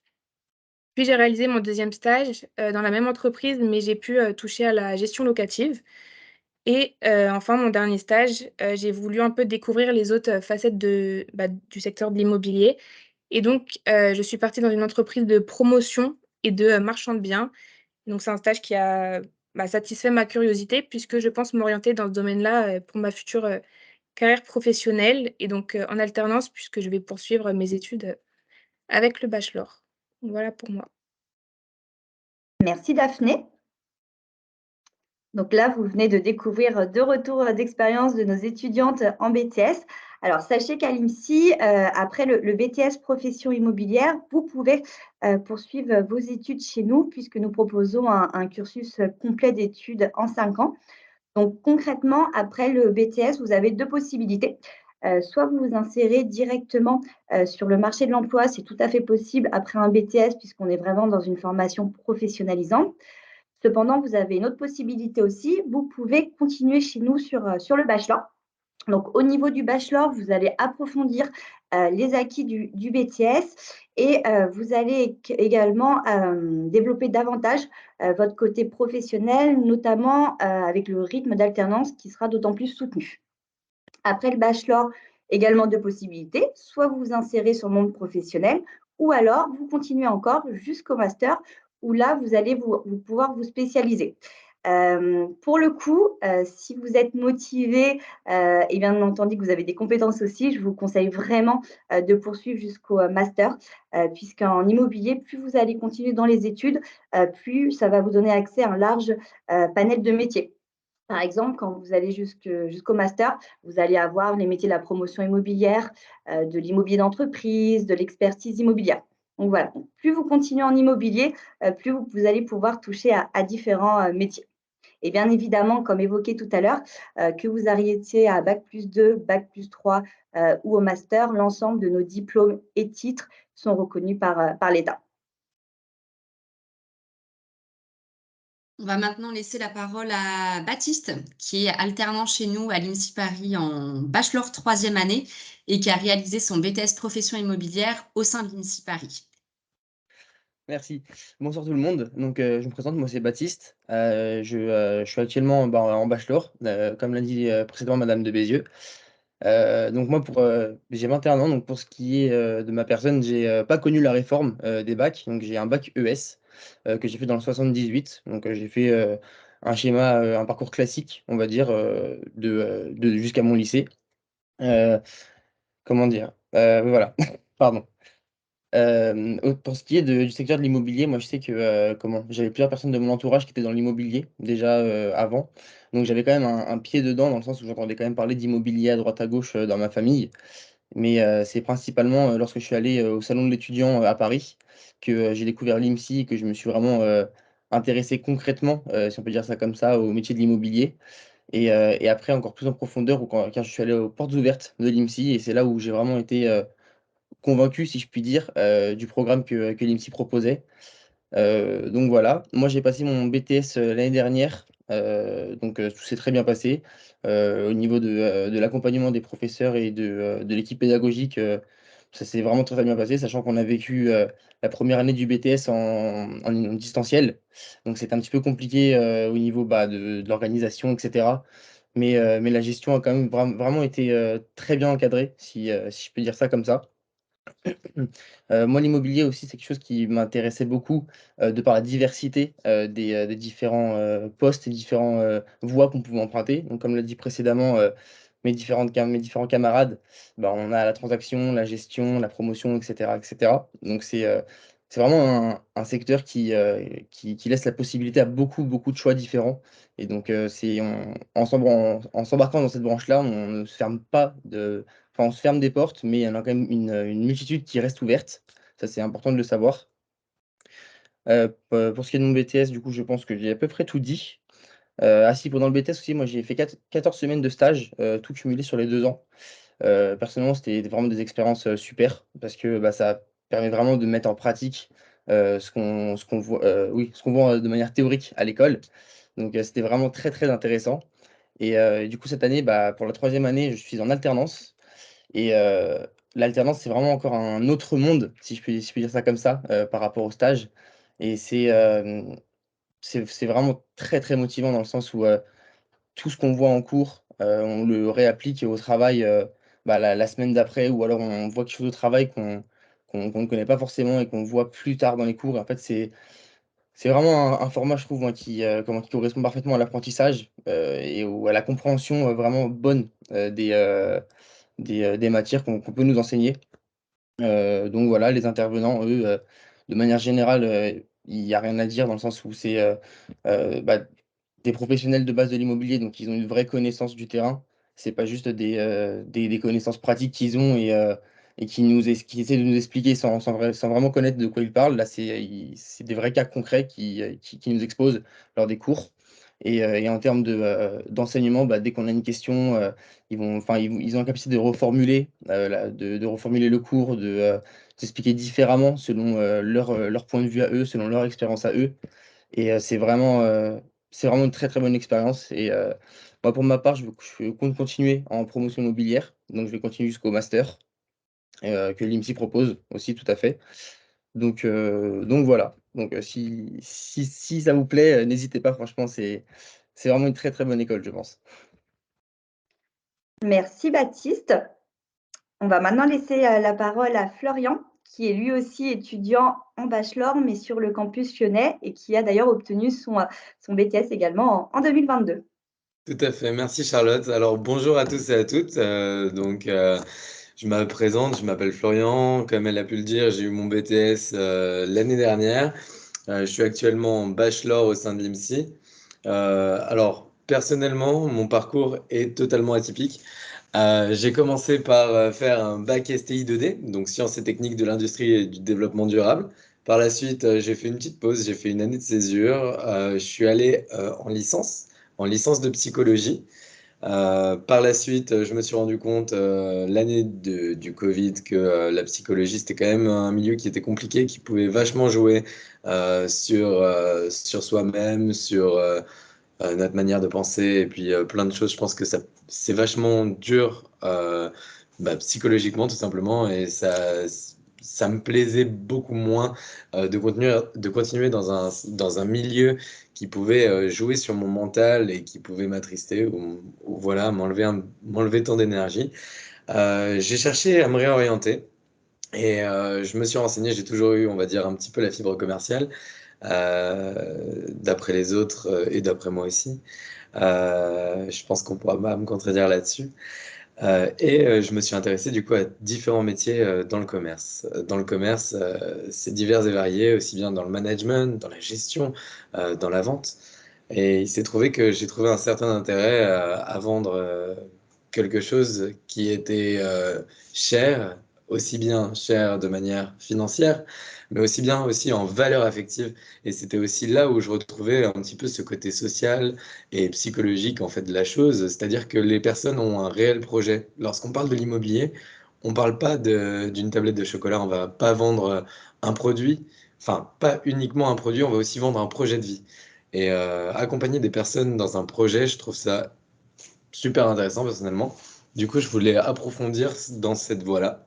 Puis j'ai réalisé mon deuxième stage, dans la même entreprise, mais j'ai pu, toucher à la gestion locative. Et enfin, mon dernier stage, j'ai voulu un peu découvrir les autres, facettes du secteur de l'immobilier, et donc je suis partie dans une entreprise de promotion et de, marchand de biens. Donc c'est un stage qui a, bah, satisfait ma curiosité, puisque je pense m'orienter dans ce domaine-là, pour ma future, carrière professionnelle, et donc en alternance, puisque je vais poursuivre mes études, avec le bachelor. Voilà pour moi. Merci Daphné. Donc là, vous venez de découvrir 2 retours d'expérience de nos étudiantes en BTS. Alors, sachez qu'à l'IMSI, après le BTS profession immobilière, vous pouvez poursuivre vos études chez nous, puisque nous proposons un cursus complet d'études en 5 ans. Donc concrètement, après le BTS, vous avez 2 possibilités. soit vous vous insérez directement sur le marché de l'emploi, c'est tout à fait possible après un BTS puisqu'on est vraiment dans une formation professionnalisante. Cependant, vous avez une autre possibilité aussi, vous pouvez continuer chez nous sur le bachelor. Donc, au niveau du bachelor, vous allez approfondir les acquis du BTS et vous allez également développer davantage votre côté professionnel, notamment avec le rythme d'alternance qui sera d'autant plus soutenu. Après le bachelor, également deux possibilités. Soit vous vous insérez sur le monde professionnel, ou alors vous continuez encore jusqu'au master, où là, vous allez pouvoir vous spécialiser. Pour le coup, si vous êtes motivé et bien entendu que vous avez des compétences aussi, je vous conseille vraiment de poursuivre jusqu'au master, puisqu'en immobilier, plus vous allez continuer dans les études, plus ça va vous donner accès à un large panel de métiers. Par exemple, quand vous allez jusqu'au master, vous allez avoir les métiers de la promotion immobilière, de l'immobilier d'entreprise, de l'expertise immobilière. Donc voilà, donc plus vous continuez en immobilier, plus vous allez pouvoir toucher à différents métiers. Et bien évidemment, comme évoqué tout à l'heure, que vous arriviez à bac+2, bac+3 ou au master, l'ensemble de nos diplômes et titres sont reconnus par l'État. On va maintenant laisser la parole à Baptiste, qui est alternant chez nous à l'INSI Paris en bachelor 3e année et qui a réalisé son BTS profession immobilière au sein de l'INSI Paris. Merci. Bonsoir tout le monde. Donc, je me présente, moi c'est Baptiste. Je suis actuellement en bachelor, comme l'a dit précédemment Madame de Bézieux. Donc moi, j'ai 21 ans, donc pour ce qui est de ma personne, j'ai pas connu la réforme des bacs. Donc j'ai un bac ES que j'ai fait dans le 78. Donc j'ai fait un schéma, un parcours classique, on va dire, jusqu'à mon lycée. Euh, comment dire? Voilà, pardon. Pour ce qui est du secteur de l'immobilier, moi je sais que j'avais plusieurs personnes de mon entourage qui étaient dans l'immobilier déjà avant. Donc j'avais quand même un pied dedans, dans le sens où j'entendais quand même parler d'immobilier à droite à gauche dans ma famille. Mais c'est principalement lorsque je suis allé au salon de l'étudiant à Paris que j'ai découvert l'IMSI et que je me suis vraiment intéressé concrètement, si on peut dire ça comme ça, au métier de l'immobilier. Et après, encore plus en profondeur, quand je suis allé aux portes ouvertes de l'IMSI, et c'est là où j'ai vraiment été convaincu, si je puis dire, du programme que l'IMSI proposait. Donc voilà, moi j'ai passé mon BTS l'année dernière, donc tout s'est très bien passé. Au niveau de l'accompagnement des professeurs et de l'équipe pédagogique, ça s'est vraiment très, très bien passé, sachant qu'on a vécu la première année du BTS en distanciel. Donc c'était un petit peu compliqué au niveau de l'organisation, etc. Mais la gestion a quand même vraiment été très bien encadrée, si je peux dire ça comme ça. Moi, l'immobilier aussi, c'est quelque chose qui m'intéressait beaucoup, de par la diversité, des différents, postes et différents, voies qu'on pouvait emprunter. Donc comme l'a dit précédemment, mes différents camarades, bah, on a la transaction, la gestion, la promotion et cetera et cetera. Donc c'est vraiment un secteur qui laisse la possibilité à beaucoup, beaucoup de choix différents et donc c'est en s'embarquant dans cette branche-là, on ne se ferme pas de enfin, on se ferme des portes, mais il y en a quand même une multitude qui reste ouverte. Ça, c'est important de le savoir. Pour ce qui est de mon BTS, du coup, je pense que j'ai à peu près tout dit. Si, pendant le BTS aussi, moi, j'ai fait 14 semaines de stage, tout cumulé sur les 2 ans. Personnellement, c'était vraiment des expériences, super parce que, bah, ça permet vraiment de mettre en pratique, ce qu'on voit, ce qu'on voit, de manière théorique à l'école. Donc, c'était vraiment très, très intéressant et du coup, cette année, bah, pour la 3e année, je suis en alternance et l'alternance, c'est vraiment encore un autre monde, si je puis dire ça comme ça, par rapport au stage et c'est vraiment très, très motivant dans le sens où, tout ce qu'on voit en cours, on le réapplique au travail, la semaine d'après ou alors on voit quelque chose au travail qu'on ne connaît pas forcément et qu'on voit plus tard dans les cours et en fait, c'est vraiment un format, je trouve, moi, qui correspond parfaitement à l'apprentissage, à la compréhension, vraiment bonne, des matières qu'on peut nous enseigner. Donc voilà, les intervenants, eux, de manière générale, il y a rien à dire dans le sens où c'est, bah, des professionnels de base de l'immobilier, donc ils ont une vraie connaissance du terrain. C'est pas juste des connaissances pratiques qu'ils ont et qui essaient de nous expliquer sans vraiment connaître de quoi ils parlent. Là, c'est des vrais cas concrets qui nous exposent lors des cours Et en termes d'enseignement, dès qu'on a une question, ils ont la capacité de reformuler, de reformuler le cours, d'expliquer différemment selon leur point de vue à eux, selon leur expérience à eux. Et c'est vraiment une très, très bonne expérience. Et moi, pour ma part, je compte continuer en promotion immobilière. Donc, je vais continuer jusqu'au master que l'IMSI propose aussi, tout à fait. Donc voilà. Donc, si ça vous plaît, n'hésitez pas, franchement, c'est vraiment une très, très bonne école, je pense. Merci Baptiste. On va maintenant laisser la parole à Florian, qui est lui aussi étudiant en bachelor, mais sur le campus lyonnais et qui a d'ailleurs obtenu son BTS également en 2022. Tout à fait, merci Charlotte. Alors bonjour à tous et à toutes. Je me présente, je m'appelle Florian. Comme elle a pu le dire, j'ai eu mon BTS l'année dernière. Je suis actuellement en bachelor au sein de l'IMSI. Alors personnellement, mon parcours est totalement atypique. J'ai commencé par faire un bac STI 2D, donc sciences et techniques de l'industrie et du développement durable. Par la suite, j'ai fait une petite pause, j'ai fait une année de césure. Je suis allé en licence de psychologie. Par la suite, je me suis rendu compte l'année du Covid que la psychologie, c'était quand même un milieu qui était compliqué, qui pouvait vachement jouer sur soi-même, sur notre manière de penser et puis plein de choses. Je pense que c'est vachement dur psychologiquement tout simplement et ça me plaisait beaucoup moins de continuer dans un milieu qui pouvait jouer sur mon mental et qui pouvait m'attrister ou voilà, m'enlever tant d'énergie. J'ai cherché à me réorienter et je me suis renseigné, j'ai toujours eu, on va dire, un petit peu la fibre commerciale, d'après les autres et d'après moi aussi. Je pense qu'on pourra pas me contredire là-dessus. Je me suis intéressé du coup à différents métiers dans le commerce. Dans le commerce, c'est divers et varié, aussi bien dans le management, dans la gestion, dans la vente. Et il s'est trouvé que j'ai trouvé un certain intérêt à vendre quelque chose qui était cher, aussi bien cher de manière financière, mais aussi bien aussi en valeur affective. Et c'était aussi là où je retrouvais un petit peu ce côté social et psychologique en fait de la chose, c'est-à-dire que les personnes ont un réel projet. Lorsqu'on parle de l'immobilier, on ne parle pas d'une tablette de chocolat, on va pas vendre un produit, enfin pas uniquement un produit, on va aussi vendre un projet de vie. Et accompagner des personnes dans un projet, je trouve ça super intéressant personnellement. Du coup, je voulais approfondir dans cette voie-là.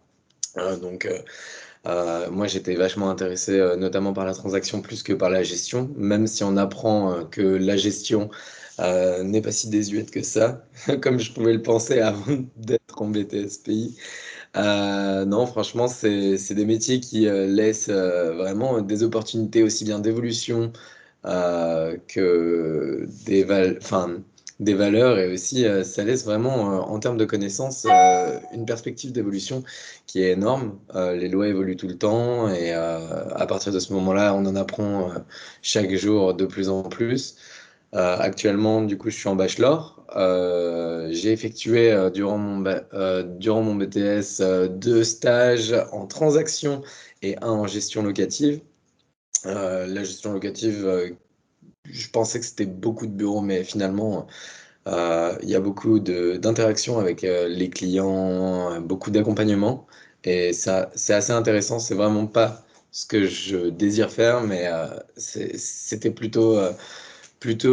Moi, j'étais vachement intéressé notamment par la transaction plus que par la gestion, même si on apprend que la gestion n'est pas si désuète que ça, comme je pouvais le penser avant d'être en BTS PI. Non, franchement, c'est des métiers qui laissent vraiment des opportunités aussi bien d'évolution que des valeurs et aussi ça laisse vraiment en termes de connaissances une perspective d'évolution qui est énorme. Les lois évoluent tout le temps et à partir de ce moment-là, on en apprend chaque jour de plus en plus. Actuellement, du coup, je suis en bachelor. J'ai effectué durant mon BTS 2 stages en transaction et un en gestion locative. La gestion locative, je pensais que c'était beaucoup de bureaux, mais finalement, il y a beaucoup d'interactions avec les clients, beaucoup d'accompagnement. Et ça, c'est assez intéressant. C'est vraiment pas ce que je désire faire, mais c'était plutôt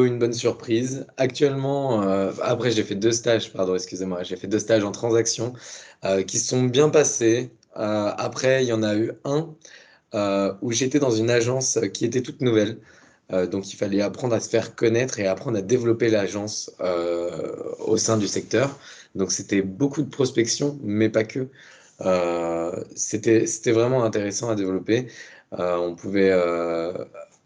une bonne surprise. Actuellement, après, j'ai fait 2 stages, pardon, excusez-moi, j'ai fait 2 stages en transaction qui se sont bien passés. Après, il y en a eu un où j'étais dans une agence qui était toute nouvelle. Donc, il fallait apprendre à se faire connaître et apprendre à développer l'agence au sein du secteur. Donc, c'était beaucoup de prospection, mais pas que. C'était vraiment intéressant à développer. On pouvait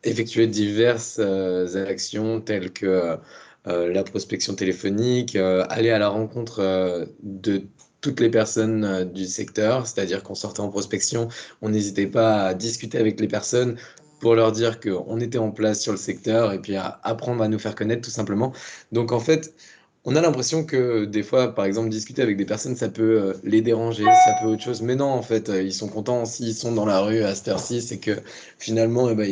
effectuer diverses actions telles que la prospection téléphonique, aller à la rencontre de toutes les personnes du secteur, c'est-à-dire qu'on sortait en prospection, on n'hésitait pas à discuter avec les personnes pour leur dire qu'on était en place sur le secteur et puis à apprendre à nous faire connaître tout simplement. Donc en fait, on a l'impression que des fois, par exemple, discuter avec des personnes, ça peut les déranger, ça peut autre chose. Mais non, en fait, ils sont contents s'ils sont dans la rue à cette heure-ci, c'est que finalement, eh ben,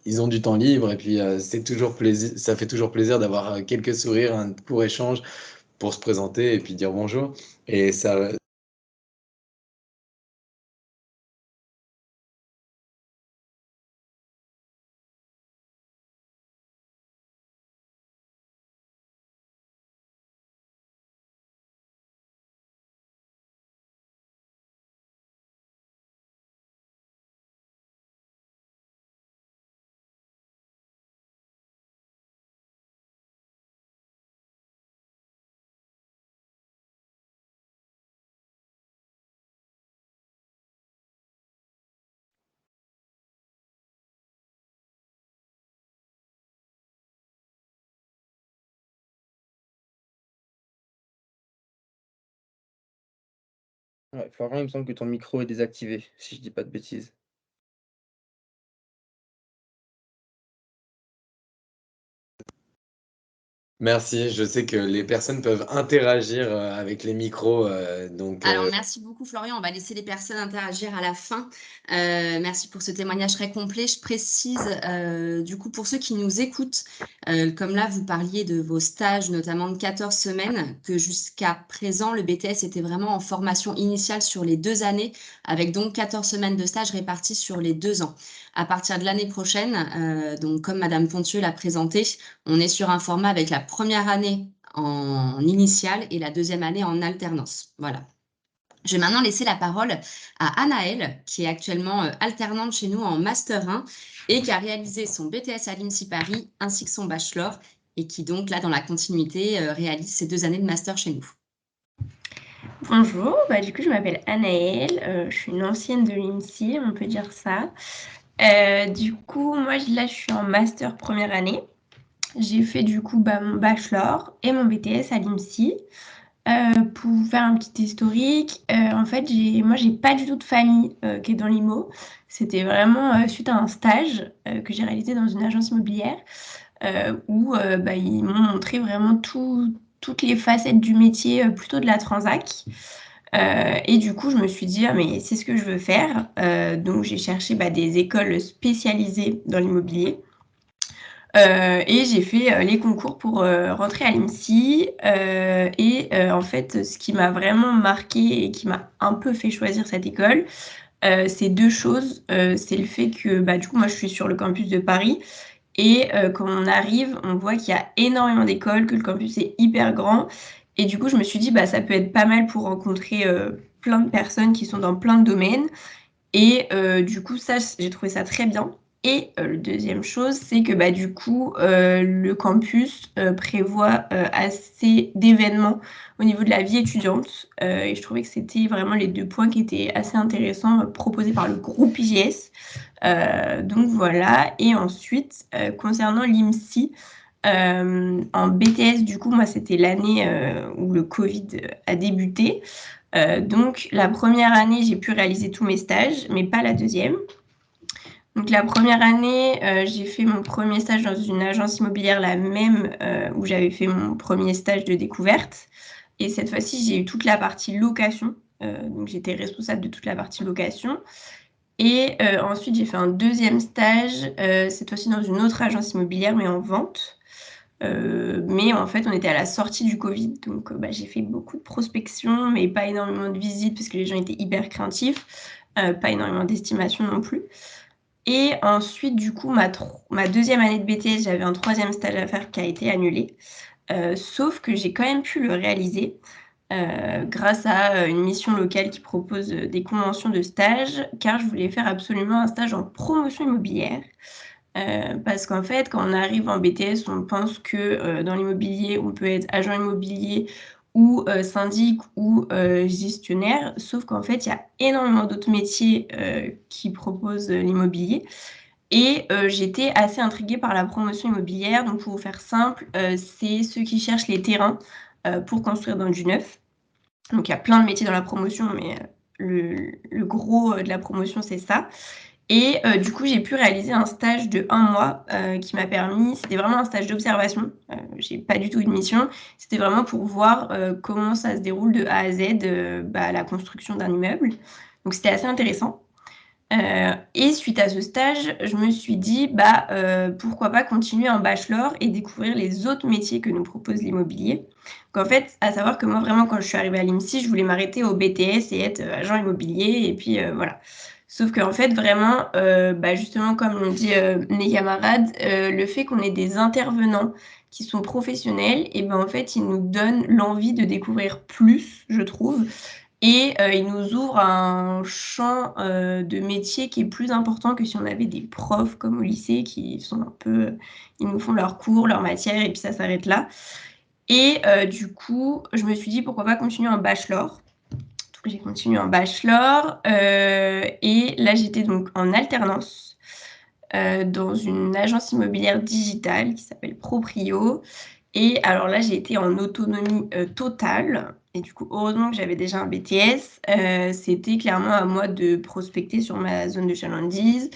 ils ont du temps libre et puis c'est toujours plaisir, ça fait toujours plaisir d'avoir quelques sourires, un court échange pour se présenter et puis dire bonjour. Et ça, Ouais, Florian, il me semble que ton micro est désactivé, si je dis pas de bêtises. merci, je sais que les personnes peuvent interagir avec les micros, donc Alors, merci beaucoup, Florian. On va laisser les personnes interagir à la fin. Merci pour ce témoignage très complet. Je précise, du coup, pour ceux qui nous écoutent, comme là, vous parliez de vos stages, notamment de 14 semaines, que jusqu'à présent, le BTS était vraiment en formation initiale sur les 2 années, avec donc 14 semaines de stage réparties sur les 2 ans. À partir de l'année prochaine, donc comme Madame Pontieux l'a présenté, on est sur un format avec la première année en initiale et la deuxième année en alternance. Voilà. Je vais maintenant laisser la parole à Anaëlle, qui est actuellement alternante chez nous en Master 1 et qui a réalisé son BTS à l'IMSI Paris ainsi que son bachelor et qui donc, là, dans la continuité, réalise ses 2 années de Master chez nous. Bonjour, du coup je m'appelle Anaëlle, je suis une ancienne de l'IMSI, on peut dire ça. Du coup, moi là je suis en Master première année. J'ai fait du coup mon bachelor et mon BTS à l'IMSI. Pour vous faire un petit historique, en fait, moi, j'ai pas du tout de famille qui est dans l'IMO. C'était vraiment suite à un stage que j'ai réalisé dans une agence immobilière où ils m'ont montré vraiment toutes les facettes du métier, plutôt de la transac. Et du coup, je me suis dit, ah, mais c'est ce que je veux faire. Donc, j'ai cherché des écoles spécialisées dans l'immobilier. Et j'ai fait les concours pour rentrer à l'IMSI. En fait, ce qui m'a vraiment marqué et qui m'a un peu fait choisir cette école, c'est 2 choses. C'est le fait que du coup, moi, je suis sur le campus de Paris et quand on arrive, on voit qu'il y a énormément d'écoles, que le campus est hyper grand. Et du coup, je me suis dit, ça peut être pas mal pour rencontrer plein de personnes qui sont dans plein de domaines. Et du coup, ça, j'ai trouvé ça très bien. Et le deuxième chose, c'est que du coup, le campus prévoit assez d'événements au niveau de la vie étudiante. Et je trouvais que c'était vraiment les 2 points qui étaient assez intéressants proposés par le groupe IGS. Donc voilà. Et ensuite, concernant l'IMSI, en BTS, du coup, moi, c'était l'année où le Covid a débuté. Donc la première année, j'ai pu réaliser tous mes stages, mais pas la deuxième. Donc la première année, j'ai fait mon premier stage dans une agence immobilière, la même où j'avais fait mon premier stage de découverte. Et cette fois-ci, j'ai eu toute la partie location. Donc j'étais responsable de toute la partie location. Et ensuite, j'ai fait un deuxième stage, cette fois-ci dans une autre agence immobilière, mais en vente. Mais en fait, on était à la sortie du Covid, donc j'ai fait beaucoup de prospection, mais pas énormément de visites parce que les gens étaient hyper craintifs, pas énormément d'estimation non plus. Et ensuite, du coup, ma deuxième année de BTS, j'avais un troisième stage à faire qui a été annulé, sauf que j'ai quand même pu le réaliser grâce à une mission locale qui propose des conventions de stage, car je voulais faire absolument un stage en promotion immobilière. Parce qu'en fait, quand on arrive en BTS, on pense que dans l'immobilier, on peut être agent immobilier ou syndic ou gestionnaire, sauf qu'en fait, il y a énormément d'autres métiers qui proposent l'immobilier. Et j'étais assez intriguée par la promotion immobilière. Donc, pour vous faire simple, c'est ceux qui cherchent les terrains pour construire dans du neuf. Donc, il y a plein de métiers dans la promotion, mais le gros de la promotion, c'est ça. Et du coup, j'ai pu réaliser un stage de 1 mois qui m'a permis, c'était vraiment un stage d'observation, j'ai pas du tout eu de mission, c'était vraiment pour voir comment ça se déroule de A à Z, la construction d'un immeuble. Donc c'était assez intéressant. Et suite à ce stage, je me suis dit, pourquoi pas continuer en bachelor et découvrir les autres métiers que nous propose l'immobilier. Donc en fait, à savoir que moi, vraiment, quand je suis arrivée à l'IMSI, je voulais m'arrêter au BTS et être agent immobilier et puis voilà. Sauf qu'en fait, vraiment, justement, comme l'ont dit mes camarades, le fait qu'on ait des intervenants qui sont professionnels, et en fait, ils nous donnent l'envie de découvrir plus, je trouve. Et il nous ouvre un champ, de métier qui est plus important que si on avait des profs comme au lycée qui sont un peu, ils nous font leurs cours, leurs matières et puis ça s'arrête là. Et du coup, je me suis dit: «Pourquoi pas continuer en bachelor?» Donc j'ai continué en bachelor, et là, j'étais donc en alternance, dans une agence immobilière digitale qui s'appelle Proprio. Et alors là, j'ai été en autonomie, totale et du coup, heureusement que j'avais déjà un BTS. C'était clairement à moi de prospecter sur ma zone de chalandise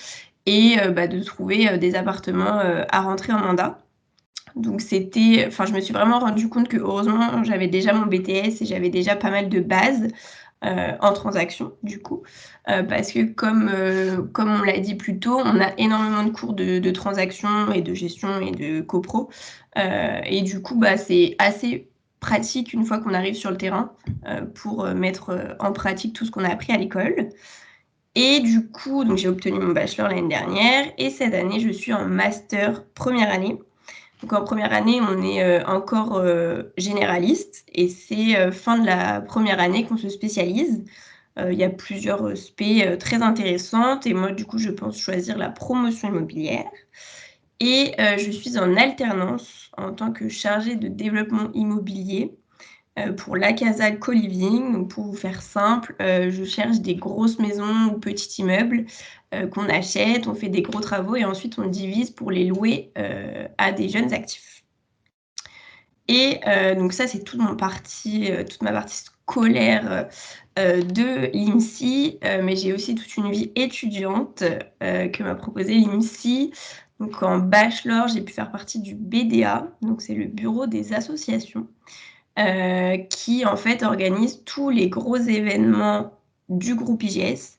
et de trouver, des appartements, à rentrer en mandat. Donc je me suis vraiment rendu compte que heureusement, j'avais déjà mon BTS et j'avais déjà pas mal de bases, en transaction du coup. Parce que comme on l'a dit plus tôt, on a énormément de cours de transaction et de gestion et de copro. Et du coup, c'est assez pratique une fois qu'on arrive sur le terrain, pour, mettre, en pratique tout ce qu'on a appris à l'école. Et du coup, donc j'ai obtenu mon bachelor l'année dernière et cette année, je suis en master première année. Donc en première année, on est, encore, généraliste et c'est, fin de la première année qu'on se spécialise. Il y a plusieurs, spé, très intéressantes et moi, du coup, je pense choisir la promotion immobilière et je suis en alternance en tant que chargée de développement immobilier, pour l'Acasa Co-Living. Donc pour vous faire simple, je cherche des grosses maisons ou petits immeubles, qu'on achète, on fait des gros travaux et ensuite on divise pour les louer, à des jeunes actifs. Et donc ça, c'est toute ma partie scolaire, de l'IMSI, mais j'ai aussi toute une vie étudiante, que m'a proposée l'IMSI. Donc en bachelor, j'ai pu faire partie du BDA, donc c'est le bureau des associations, qui en fait organise tous les gros événements du groupe IGS.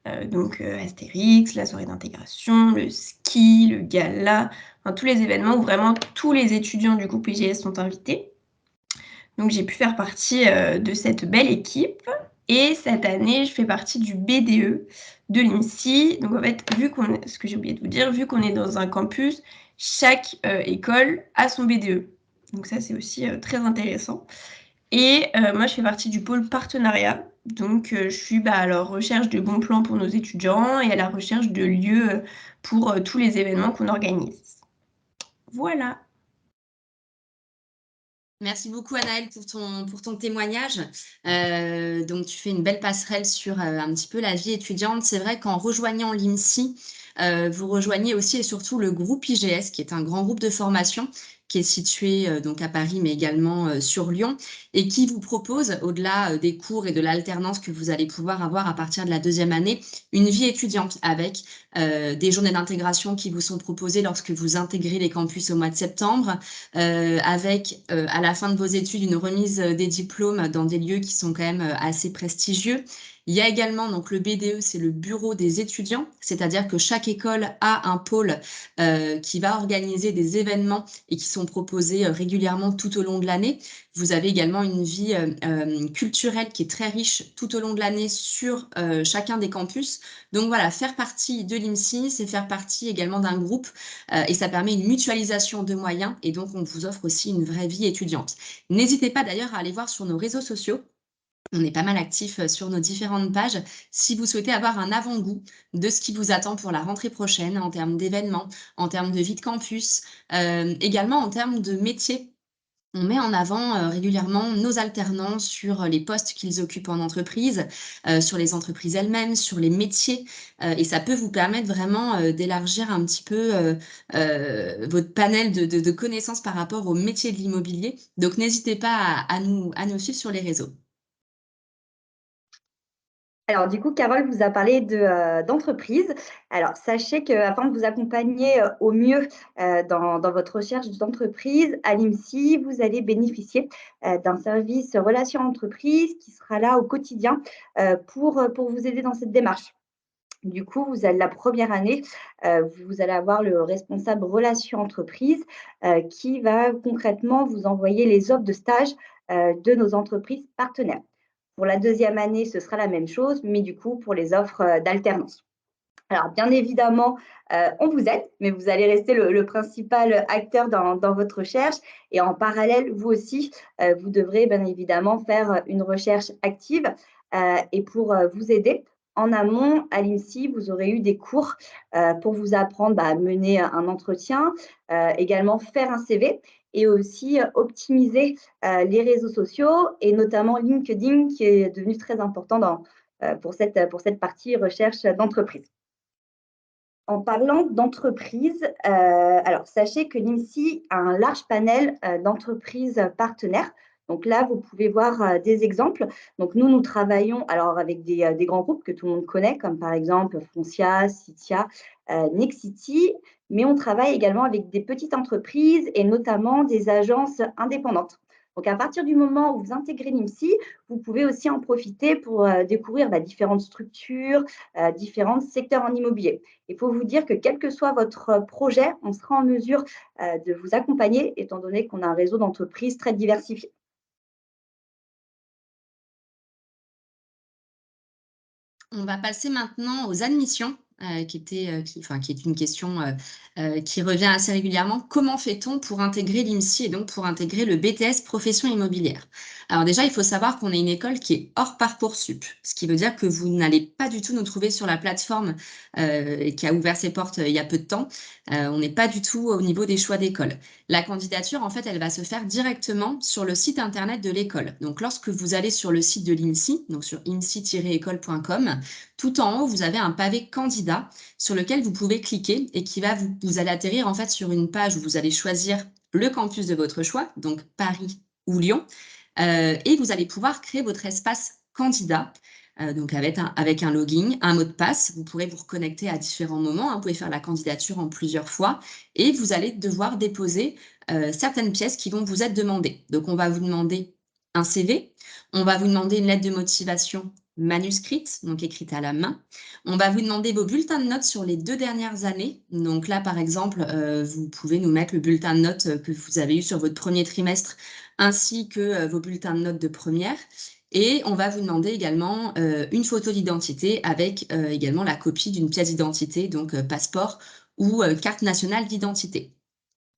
Astérix, la soirée d'intégration, le ski, le gala, enfin tous les événements où vraiment tous les étudiants du groupe IGS sont invités. Donc j'ai pu faire partie, de cette belle équipe et cette année, je fais partie du BDE de l'IMSI. Donc en fait, ce que j'ai oublié de vous dire, vu qu'on est dans un campus, chaque, école a son BDE. Donc ça, c'est aussi, très intéressant. Et moi, je fais partie du pôle partenariat. Donc je suis, à la recherche de bons plans pour nos étudiants et à la recherche de lieux, pour, tous les événements qu'on organise. Voilà. Merci beaucoup Anaëlle pour ton témoignage. Donc tu fais une belle passerelle sur un petit peu la vie étudiante. C'est vrai qu'en rejoignant l'IMSI, vous rejoignez aussi et surtout le groupe IGS, qui est un grand groupe de formation qui est situé donc à Paris, mais également sur Lyon, et qui vous propose, au-delà des cours et de l'alternance que vous allez pouvoir avoir à partir de la deuxième année, une vie étudiante avec des journées d'intégration qui vous sont proposées lorsque vous intégrez les campus au mois de septembre, avec à la fin de vos études une remise des diplômes dans des lieux qui sont quand même assez prestigieux. Il y a également donc le BDE, c'est le bureau des étudiants, c'est-à-dire que chaque école a un pôle qui va organiser des événements et qui sont proposés régulièrement tout au long de l'année. Vous avez également une vie culturelle qui est très riche tout au long de l'année sur chacun des campus. Donc voilà, faire partie de l'IMSI, c'est faire partie également d'un groupe et ça permet une mutualisation de moyens et donc on vous offre aussi une vraie vie étudiante. N'hésitez pas d'ailleurs à aller voir sur nos réseaux sociaux. On est pas mal actifs sur nos différentes pages. Si vous souhaitez avoir un avant-goût de ce qui vous attend pour la rentrée prochaine en termes d'événements, en termes de vie de campus, également en termes de métiers. On met en avant régulièrement nos alternants sur les postes qu'ils occupent en entreprise, sur les entreprises elles-mêmes, sur les métiers. Et ça peut vous permettre vraiment d'élargir un petit peu votre panel de connaissances par rapport au métier de l'immobilier. Donc n'hésitez pas à nous suivre sur les réseaux. Alors du coup, Carole vous a parlé d'entreprise. Alors sachez qu'afin de vous accompagner au mieux dans votre recherche d'entreprise, à l'IMSI, vous allez bénéficier d'un service relations entreprises qui sera là au quotidien pour vous aider dans cette démarche. Du coup, la première année, vous allez avoir le responsable relations entreprises qui va concrètement vous envoyer les offres de stage de nos entreprises partenaires. Pour la deuxième année, ce sera la même chose, mais du coup, pour les offres d'alternance. Alors, bien évidemment, on vous aide, mais vous allez rester le principal acteur dans votre recherche. Et en parallèle, vous aussi, vous devrez bien évidemment faire une recherche active. Et pour vous aider, en amont, à l'INSEE, vous aurez eu des cours pour vous apprendre à mener un entretien, également faire un CV et aussi optimiser les réseaux sociaux et notamment LinkedIn qui est devenu très important pour cette partie recherche d'entreprise. En parlant d'entreprise, alors sachez que l'INSEE a un large panel d'entreprises partenaires. Donc là, vous pouvez voir des exemples. Donc nous travaillons alors avec des grands groupes que tout le monde connaît, comme par exemple Foncia, Citia, Nexity, mais on travaille également avec des petites entreprises et notamment des agences indépendantes. Donc à partir du moment où vous intégrez l'INSEE, vous pouvez aussi en profiter pour découvrir différentes structures, différents secteurs en immobilier. Il faut vous dire que quel que soit votre projet, on sera en mesure de vous accompagner, étant donné qu'on a un réseau d'entreprises très diversifié. On va passer maintenant aux admissions, qui est une question qui revient assez régulièrement. Comment fait-on pour intégrer l'INSEE et donc pour intégrer le BTS Profession Immobilière? Alors déjà, il faut savoir qu'on est une école qui est hors Parcoursup, ce qui veut dire que vous n'allez pas du tout nous trouver sur la plateforme qui a ouvert ses portes il y a peu de temps. On n'est pas du tout au niveau des choix d'école. La candidature, en fait, elle va se faire directement sur le site internet de l'école. Donc, lorsque vous allez sur le site de l'INSEE, donc sur insee-école.com, tout en haut, vous avez un pavé candidat sur lequel vous pouvez cliquer et qui va vous allez atterrir en fait sur une page où vous allez choisir le campus de votre choix, donc Paris ou Lyon, et vous allez pouvoir créer votre espace candidat. Donc avec un login, un mot de passe, vous pourrez vous reconnecter à différents moments, vous pouvez faire la candidature en plusieurs fois et vous allez devoir déposer certaines pièces qui vont vous être demandées. Donc on va vous demander un CV, on va vous demander une lettre de motivation manuscrite, donc écrite à la main. On va vous demander vos bulletins de notes sur les 2 dernières années. Donc là, par exemple, vous pouvez nous mettre le bulletin de notes que vous avez eu sur votre premier trimestre, ainsi que vos bulletins de notes de première. Et on va vous demander également une photo d'identité avec également la copie d'une pièce d'identité, donc passeport ou carte nationale d'identité.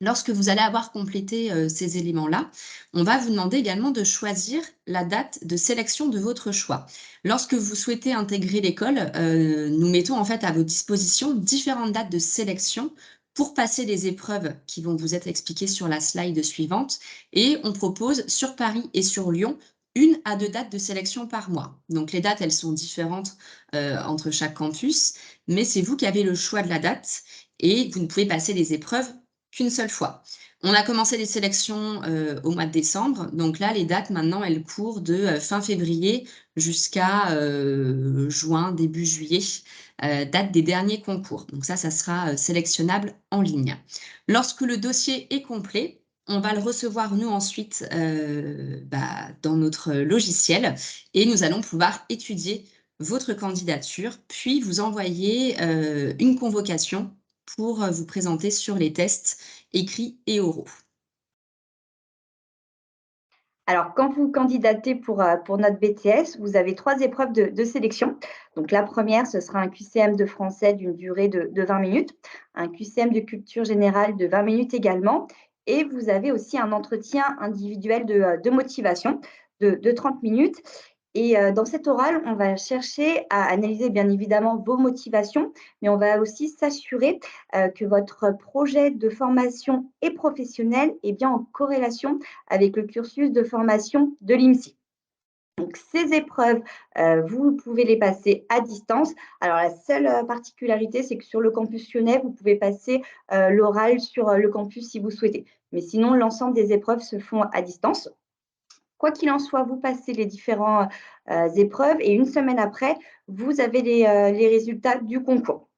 Lorsque vous allez avoir complété ces éléments-là, on va vous demander également de choisir la date de sélection de votre choix. Lorsque vous souhaitez intégrer l'école, nous mettons en fait à vos dispositions différentes dates de sélection pour passer les épreuves qui vont vous être expliquées sur la slide suivante. Et on propose sur Paris et sur Lyon 1 à 2 dates de sélection par mois. Donc les dates, elles sont différentes entre chaque campus, mais c'est vous qui avez le choix de la date et vous ne pouvez passer les épreuves qu'une seule fois. On a commencé les sélections au mois de décembre. Donc là, les dates, maintenant, elles courent de fin février jusqu'à juin, début juillet, date des derniers concours. Donc ça sera sélectionnable en ligne. Lorsque le dossier est complet, on va le recevoir, nous, ensuite, dans notre logiciel et nous allons pouvoir étudier votre candidature, puis vous envoyer une convocation pour vous présenter sur les tests écrits et oraux. Alors, quand vous candidatez pour notre BTS, vous avez 3 épreuves de sélection. Donc, la première, ce sera un QCM de français d'une durée de 20 minutes, un QCM de culture générale de 20 minutes également, et vous avez aussi un entretien individuel de motivation de 30 minutes. Et dans cet oral, on va chercher à analyser bien évidemment vos motivations, mais on va aussi s'assurer que votre projet de formation et professionnel est bien en corrélation avec le cursus de formation de l'INSEE. Donc, ces épreuves, vous pouvez les passer à distance. Alors, la seule particularité, c'est que sur le campus lyonnais, vous pouvez passer l'oral sur le campus si vous souhaitez. Mais sinon, l'ensemble des épreuves se font à distance. Quoi qu'il en soit, vous passez les différentes épreuves et une semaine après, vous avez les résultats du concours.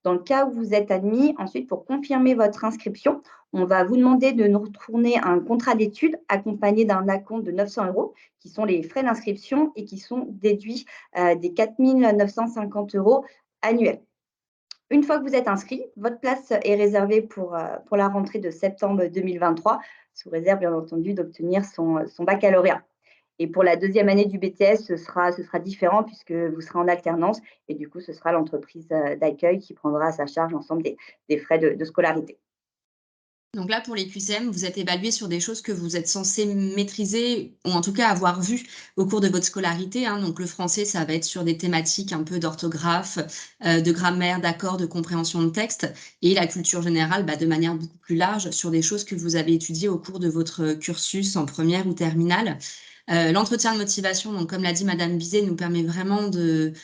Dans le cas où vous êtes admis, ensuite, pour confirmer votre inscription, on va vous demander de nous retourner un contrat d'études accompagné d'un acompte de 900 €, qui sont les frais d'inscription et qui sont déduits des 4 950 € annuel. Une fois que vous êtes inscrit, votre place est réservée pour la rentrée de septembre 2023, sous réserve bien entendu d'obtenir son baccalauréat. Et pour la deuxième année du BTS, ce sera différent puisque vous serez en alternance et du coup, ce sera l'entreprise d'accueil qui prendra à sa charge l'ensemble des frais de scolarité. Donc là, pour les QCM, vous êtes évalué sur des choses que vous êtes censé maîtriser ou en tout cas avoir vu au cours de votre scolarité, hein. Donc le français, ça va être sur des thématiques un peu d'orthographe, de grammaire, d'accords, de compréhension de texte, et la culture générale, de manière beaucoup plus large sur des choses que vous avez étudiées au cours de votre cursus en première ou terminale. L'entretien de motivation, donc comme l'a dit Madame Bizet, nous permet vraiment de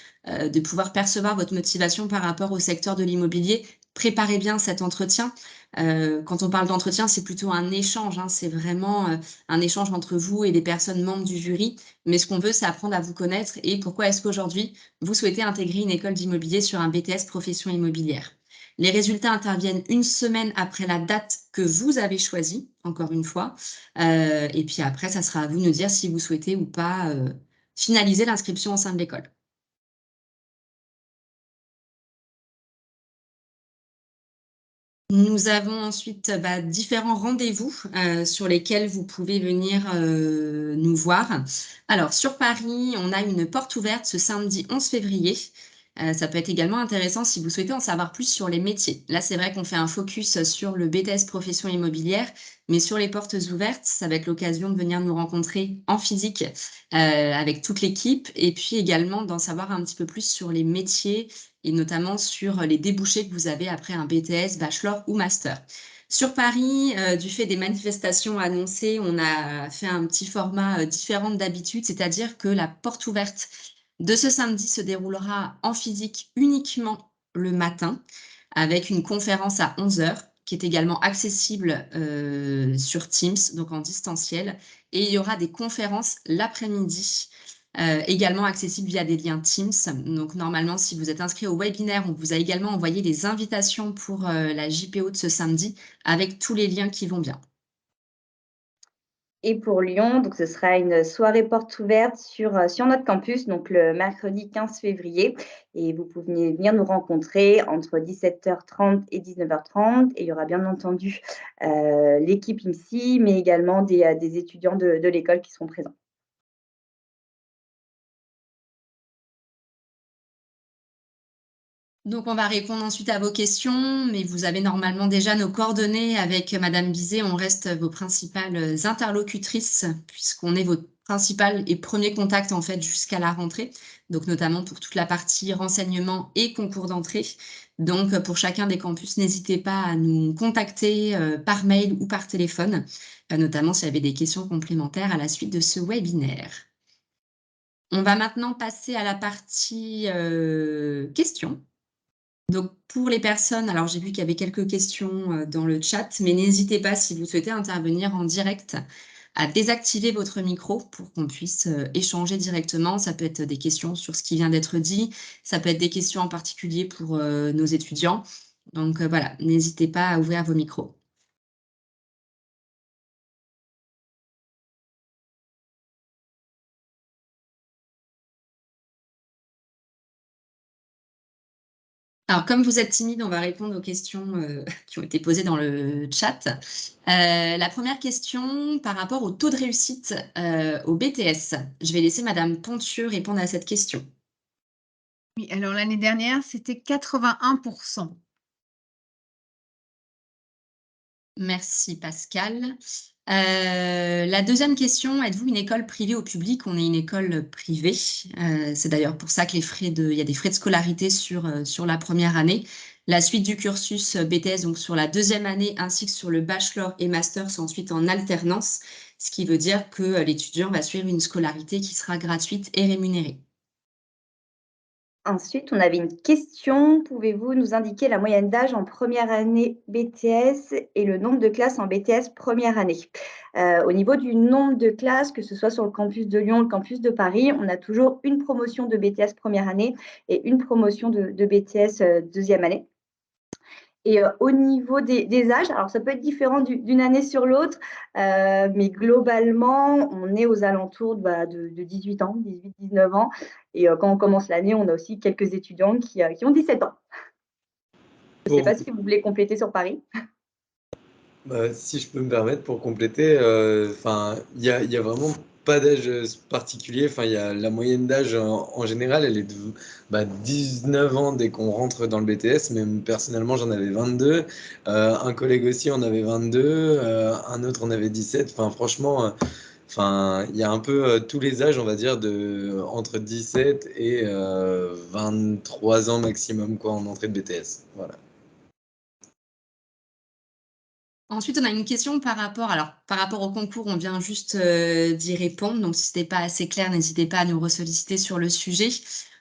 pouvoir percevoir votre motivation par rapport au secteur de l'immobilier. Préparez bien cet entretien. Quand on parle d'entretien, c'est plutôt un échange, hein. C'est vraiment un échange entre vous et les personnes membres du jury. Mais ce qu'on veut, c'est apprendre à vous connaître et pourquoi est-ce qu'aujourd'hui, vous souhaitez intégrer une école d'immobilier sur un BTS profession immobilière. Les résultats interviennent une semaine après la date que vous avez choisie, encore une fois. Et puis après, ça sera à vous de nous dire si vous souhaitez ou pas finaliser l'inscription au sein de l'école. Nous avons ensuite différents rendez-vous sur lesquels vous pouvez venir nous voir. Alors, sur Paris, on a une porte ouverte ce samedi 11 février. Ça peut être également intéressant si vous souhaitez en savoir plus sur les métiers. Là, c'est vrai qu'on fait un focus sur le BTS profession immobilière, mais sur les portes ouvertes, ça va être l'occasion de venir nous rencontrer en physique avec toute l'équipe et puis également d'en savoir un petit peu plus sur les métiers et notamment sur les débouchés que vous avez après un BTS, bachelor ou master. Sur Paris, du fait des manifestations annoncées, on a fait un petit format différent d'habitude, c'est-à-dire que la porte ouverte de ce samedi se déroulera en physique uniquement le matin, avec une conférence à 11 h, qui est également accessible sur Teams, donc en distanciel. Et il y aura des conférences l'après-midi, également accessibles via des liens Teams. Donc normalement, si vous êtes inscrit au webinaire, on vous a également envoyé les invitations pour la JPO de ce samedi, avec tous les liens qui vont bien. Et pour Lyon, donc ce sera une soirée porte ouverte sur notre campus, donc le mercredi 15 février. Et vous pouvez venir nous rencontrer entre 17h30 et 19h30. Et il y aura bien entendu l'équipe IMSI, mais également des étudiants de l'école qui seront présents. Donc, on va répondre ensuite à vos questions, mais vous avez normalement déjà nos coordonnées avec Madame Bizet. On reste vos principales interlocutrices, puisqu'on est votre principal et premier contact en fait jusqu'à la rentrée, donc notamment pour toute la partie renseignement et concours d'entrée. Donc, pour chacun des campus, n'hésitez pas à nous contacter par mail ou par téléphone, notamment s'il y avait des questions complémentaires à la suite de ce webinaire. On va maintenant passer à la partie questions. Donc, pour les personnes, alors j'ai vu qu'il y avait quelques questions dans le chat, mais n'hésitez pas, si vous souhaitez intervenir en direct, à désactiver votre micro pour qu'on puisse échanger directement. Ça peut être des questions sur ce qui vient d'être dit, ça peut être des questions en particulier pour nos étudiants. Donc voilà, n'hésitez pas à ouvrir vos micros. Alors, comme vous êtes timide, on va répondre aux questions qui ont été posées dans le chat. La première question par rapport au taux de réussite au BTS. Je vais laisser Madame Pontieux répondre à cette question. Oui, alors l'année dernière, c'était 81%. Merci Pascal. La deuxième question, êtes-vous une école privée ou publique? On est une école privée. C'est d'ailleurs pour ça que il y a des frais de scolarité sur la première année. La suite du cursus BTS, donc sur la deuxième année, ainsi que sur le bachelor et master, sont ensuite en alternance, ce qui veut dire que l'étudiant va suivre une scolarité qui sera gratuite et rémunérée. Ensuite, on avait une question. Pouvez-vous nous indiquer la moyenne d'âge en première année BTS et le nombre de classes en BTS première année? Au niveau du nombre de classes, que ce soit sur le campus de Lyon ou le campus de Paris, on a toujours une promotion de BTS première année et une promotion de BTS deuxième année. Et au niveau des âges, alors ça peut être différent d'une année sur l'autre, mais globalement, on est aux alentours de 18 ans, 18-19 ans. Et quand on commence l'année, on a aussi quelques étudiants qui ont 17 ans. Je ne sais pas si vous voulez compléter sur Paris. Si je peux me permettre pour compléter, enfin, il y a vraiment pas d'âge particulier. Enfin, il y a la moyenne d'âge en général, elle est de 19 ans dès qu'on rentre dans le BTS. Même personnellement, j'en avais 22. Un collègue aussi en avait 22. Un autre en avait 17. Enfin, franchement, enfin, il y a un peu tous les âges, on va dire, entre 17 et 23 ans maximum, quoi, en entrée de BTS. Voilà. Ensuite, on a une question par rapport au concours, on vient juste d'y répondre. Donc, si ce n'était pas assez clair, n'hésitez pas à nous ressolliciter sur le sujet.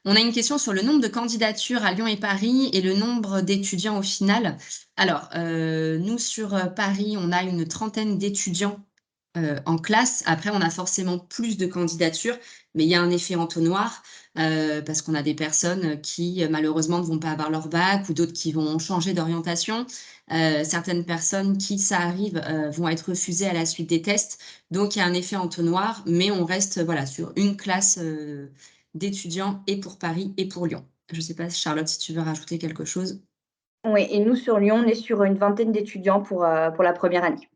On a une question sur le nombre de candidatures à Lyon et Paris et le nombre d'étudiants au final. Alors, nous, sur Paris, on a une trentaine d'étudiants en classe. Après, on a forcément plus de candidatures, mais il y a un effet entonnoir parce qu'on a des personnes qui, malheureusement, ne vont pas avoir leur bac ou d'autres qui vont changer d'orientation. Certaines personnes qui, ça arrive, vont être refusées à la suite des tests. Donc, il y a un effet entonnoir, mais on reste voilà, sur une classe d'étudiants et pour Paris et pour Lyon. Je ne sais pas, Charlotte, si tu veux rajouter quelque chose. Oui, et nous, sur Lyon, on est sur une vingtaine d'étudiants pour la première année.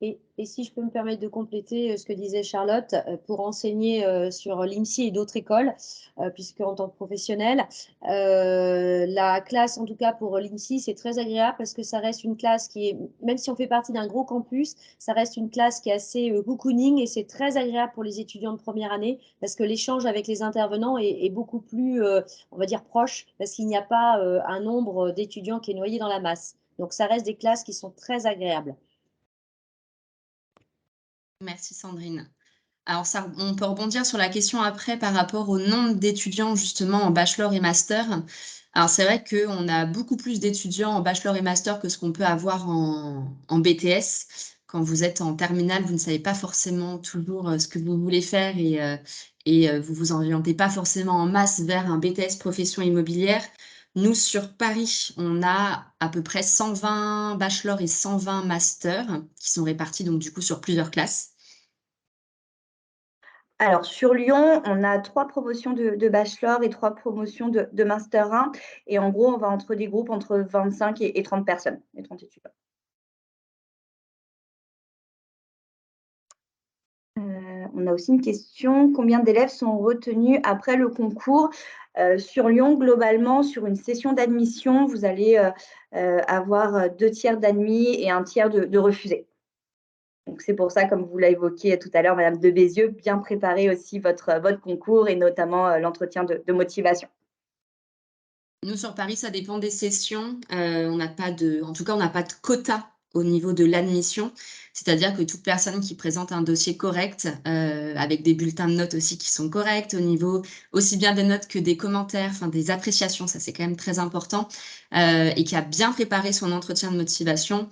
Et si je peux me permettre de compléter ce que disait Charlotte, pour enseigner sur l'IMSI et d'autres écoles, puisque en tant que professionnelle, la classe, en tout cas pour l'IMSI, c'est très agréable parce que ça reste une classe qui est, même si on fait partie d'un gros campus, ça reste une classe qui est assez cocooning et c'est très agréable pour les étudiants de première année parce que l'échange avec les intervenants est beaucoup plus, on va dire, proche parce qu'il n'y a pas un nombre d'étudiants qui est noyé dans la masse. Donc ça reste des classes qui sont très agréables. Merci Sandrine. Alors ça, on peut rebondir sur la question après par rapport au nombre d'étudiants justement en bachelor et master. Alors c'est vrai qu'on a beaucoup plus d'étudiants en bachelor et master que ce qu'on peut avoir en BTS. Quand vous êtes en terminale, vous ne savez pas forcément toujours ce que vous voulez faire et vous vous orientez pas forcément en masse vers un BTS profession immobilière. Nous, sur Paris, on a à peu près 120 bachelors et 120 masters qui sont répartis donc du coup sur plusieurs classes. Alors, sur Lyon, on a 3 promotions de bachelor et 3 promotions de master 1. Et en gros, on va entre des groupes entre 25 et 30 personnes, et 30 étudiants. On a aussi une question, combien d'élèves sont retenus après le concours? Sur Lyon, globalement, sur une session d'admission, vous allez avoir 2 tiers d'admis et 1 tiers de refusés. Donc, c'est pour ça, comme vous l'avez évoqué tout à l'heure, Madame de Bézieux, bien préparer aussi votre concours et notamment l'entretien de motivation. Nous, sur Paris, ça dépend des sessions. On n'a pas en tout cas, on n'a pas de quota au niveau de l'admission. C'est-à-dire que toute personne qui présente un dossier correct, avec des bulletins de notes aussi qui sont corrects, au niveau aussi bien des notes que des commentaires, enfin des appréciations, ça c'est quand même très important, et qui a bien préparé son entretien de motivation,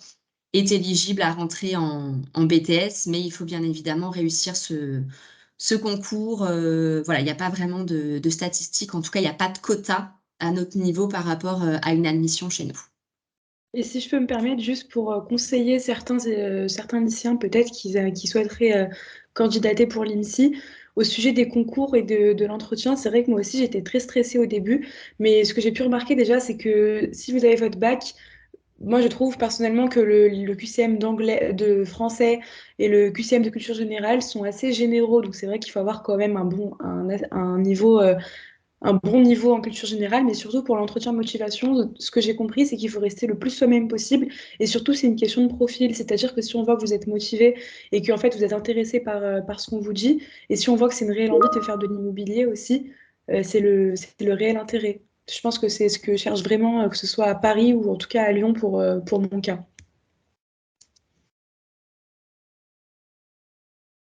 est éligible à rentrer en BTS, mais il faut bien évidemment réussir ce concours. Voilà, il n'y a pas vraiment de statistiques, en tout cas, il n'y a pas de quota à notre niveau par rapport à une admission chez nous. Et si je peux me permettre, juste pour conseiller certains lycéens peut-être qui souhaiteraient candidater pour l'IMSI, au sujet des concours et de l'entretien, c'est vrai que moi aussi j'étais très stressée au début, mais ce que j'ai pu remarquer déjà, c'est que si vous avez votre bac, moi je trouve personnellement que le QCM d'anglais, de français et le QCM de culture générale sont assez généraux, donc c'est vrai qu'il faut avoir quand même un niveau un bon niveau en culture générale, mais surtout pour l'entretien de motivation, ce que j'ai compris, c'est qu'il faut rester le plus soi-même possible. Et surtout, c'est une question de profil. C'est-à-dire que si on voit que vous êtes motivé et qu'en fait, vous êtes intéressé par ce qu'on vous dit, et si on voit que c'est une réelle envie de faire de l'immobilier aussi, c'est le réel intérêt. Je pense que c'est ce que je cherche vraiment, que ce soit à Paris ou en tout cas à Lyon pour mon cas.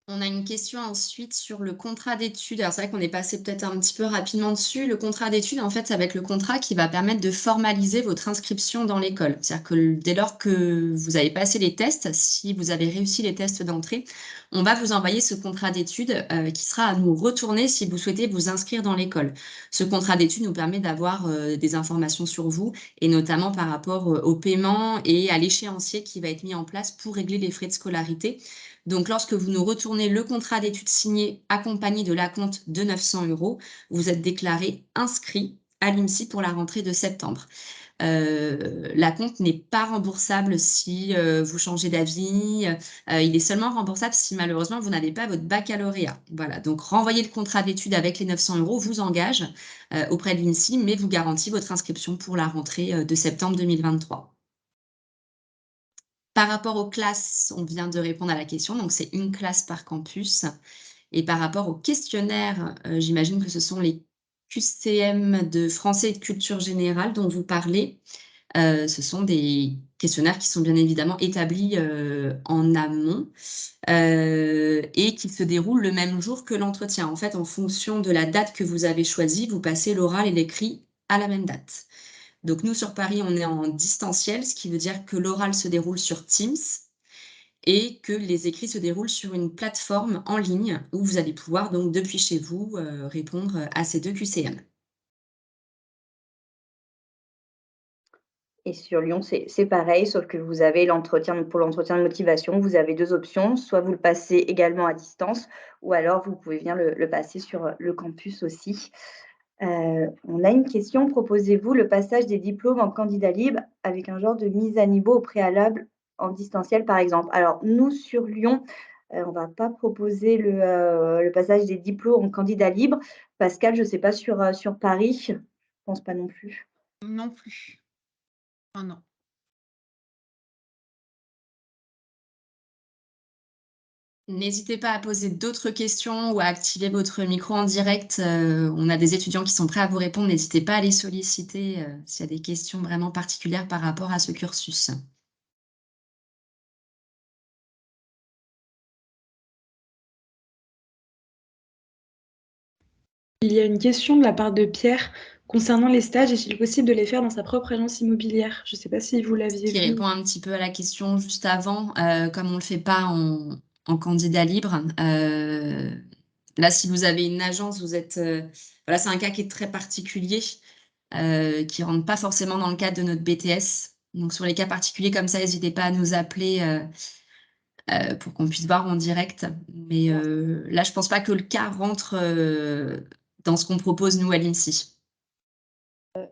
On a une question ensuite sur le contrat d'études. Alors, c'est vrai qu'on est passé peut-être un petit peu rapidement dessus. Le contrat d'études, en fait, ça va être le contrat qui va permettre de formaliser votre inscription dans l'école. C'est-à-dire que dès lors que vous avez passé les tests, si vous avez réussi les tests d'entrée, on va vous envoyer ce contrat d'études qui sera à nous retourner si vous souhaitez vous inscrire dans l'école. Ce contrat d'études nous permet d'avoir des informations sur vous et notamment par rapport au paiement et à l'échéancier qui va être mis en place pour régler les frais de scolarité. Donc, lorsque vous nous retournez le contrat d'études signé accompagné de l'acompte de 900 €, vous êtes déclaré inscrit à l'IMSI pour la rentrée de septembre. L'acompte n'est pas remboursable si vous changez d'avis. Il est seulement remboursable si malheureusement vous n'avez pas votre baccalauréat. Voilà, donc renvoyer le contrat d'études avec les 900 € vous engage auprès de l'IMSI, mais vous garantit votre inscription pour la rentrée de septembre 2023. Par rapport aux classes, on vient de répondre à la question, donc c'est une classe par campus. Et par rapport au questionnaire, j'imagine que ce sont les QCM de français et de culture générale dont vous parlez. Ce sont des questionnaires qui sont bien évidemment établis, en amont, et qui se déroulent le même jour que l'entretien. En fait, en fonction de la date que vous avez choisie, vous passez l'oral et l'écrit à la même date. Donc nous, sur Paris, on est en distanciel, ce qui veut dire que l'oral se déroule sur Teams et que les écrits se déroulent sur une plateforme en ligne où vous allez pouvoir donc depuis chez vous, répondre à ces 2 QCM. Et sur Lyon, c'est pareil, sauf que vous avez l'entretien pour l'entretien de motivation, vous avez 2 options. Soit vous le passez également à distance ou alors vous pouvez venir le passer sur, le campus aussi. On a une question: proposez-vous le passage des diplômes en candidat libre avec un genre de mise à niveau au préalable en distanciel, par exemple? Alors nous, sur Lyon, on va pas proposer le passage des diplômes en candidat libre. Pascal, je ne sais pas sur Paris? Je pense pas non plus. Non plus. Ah non. N'hésitez pas à poser d'autres questions ou à activer votre micro en direct. On a des étudiants qui sont prêts à vous répondre. N'hésitez pas à les solliciter, s'il y a des questions vraiment particulières par rapport à ce cursus. Il y a une question de la part de Pierre concernant les stages. Est-il possible de les faire dans sa propre agence immobilière? Je ne sais pas si vous l'aviez Qui vu. répond un petit peu à la question juste avant, comme on ne le fait pas en candidat libre, là, si vous avez une agence, vous êtes, voilà, c'est un cas qui est très particulier, qui ne rentre pas forcément dans le cadre de notre BTS. Donc sur les cas particuliers comme ça, n'hésitez pas à nous appeler, pour qu'on puisse voir en direct. Mais, là, je ne pense pas que le cas rentre, dans ce qu'on propose nous à l'INSI.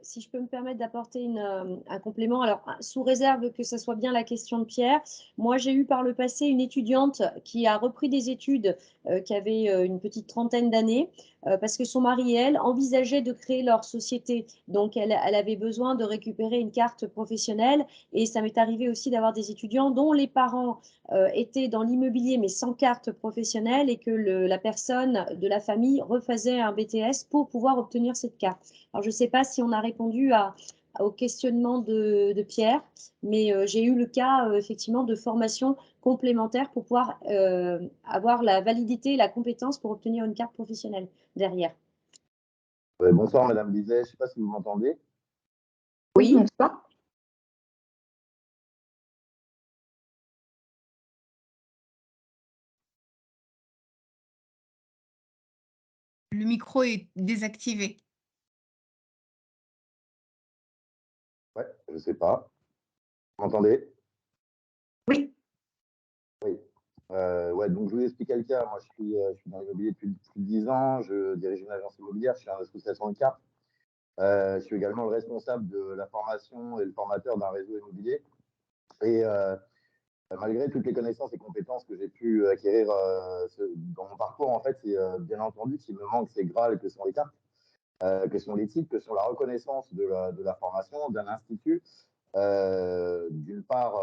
Si je peux me permettre d'apporter un complément, alors sous réserve que ce soit bien la question de Pierre, moi j'ai eu par le passé une étudiante qui a repris des études qui avait une petite trentaine d'années parce que son mari et elle envisageaient de créer leur société. Donc elle avait besoin de récupérer une carte professionnelle et ça m'est arrivé aussi d'avoir des étudiants dont les parents étaient dans l'immobilier mais sans carte professionnelle et que la personne de la famille refaisait un BTS pour pouvoir obtenir cette carte. Alors, je ne sais pas si on a répondu au questionnement de Pierre, mais j'ai eu le cas effectivement de formation complémentaire pour pouvoir avoir la validité et la compétence pour obtenir une carte professionnelle derrière. Bonsoir, Madame Bizet. Je ne sais pas si vous m'entendez. Oui, bonsoir. Le micro est désactivé. Ouais, je ne sais pas. Vous m'entendez? Oui. Oui. Ouais, donc je vous explique le cas. Moi, je suis dans l'immobilier depuis plus de 10 ans. Je dirige une agence immobilière. Je suis un association de cartes. Je suis également le responsable de la formation et le formateur d'un réseau immobilier. Et malgré toutes les connaissances et compétences que j'ai pu acquérir dans mon parcours, en fait, c'est bien entendu qu'il me manque ces Graal que sont les cartes, que sont les titres, que sont la reconnaissance de la formation d'un institut. D'une part,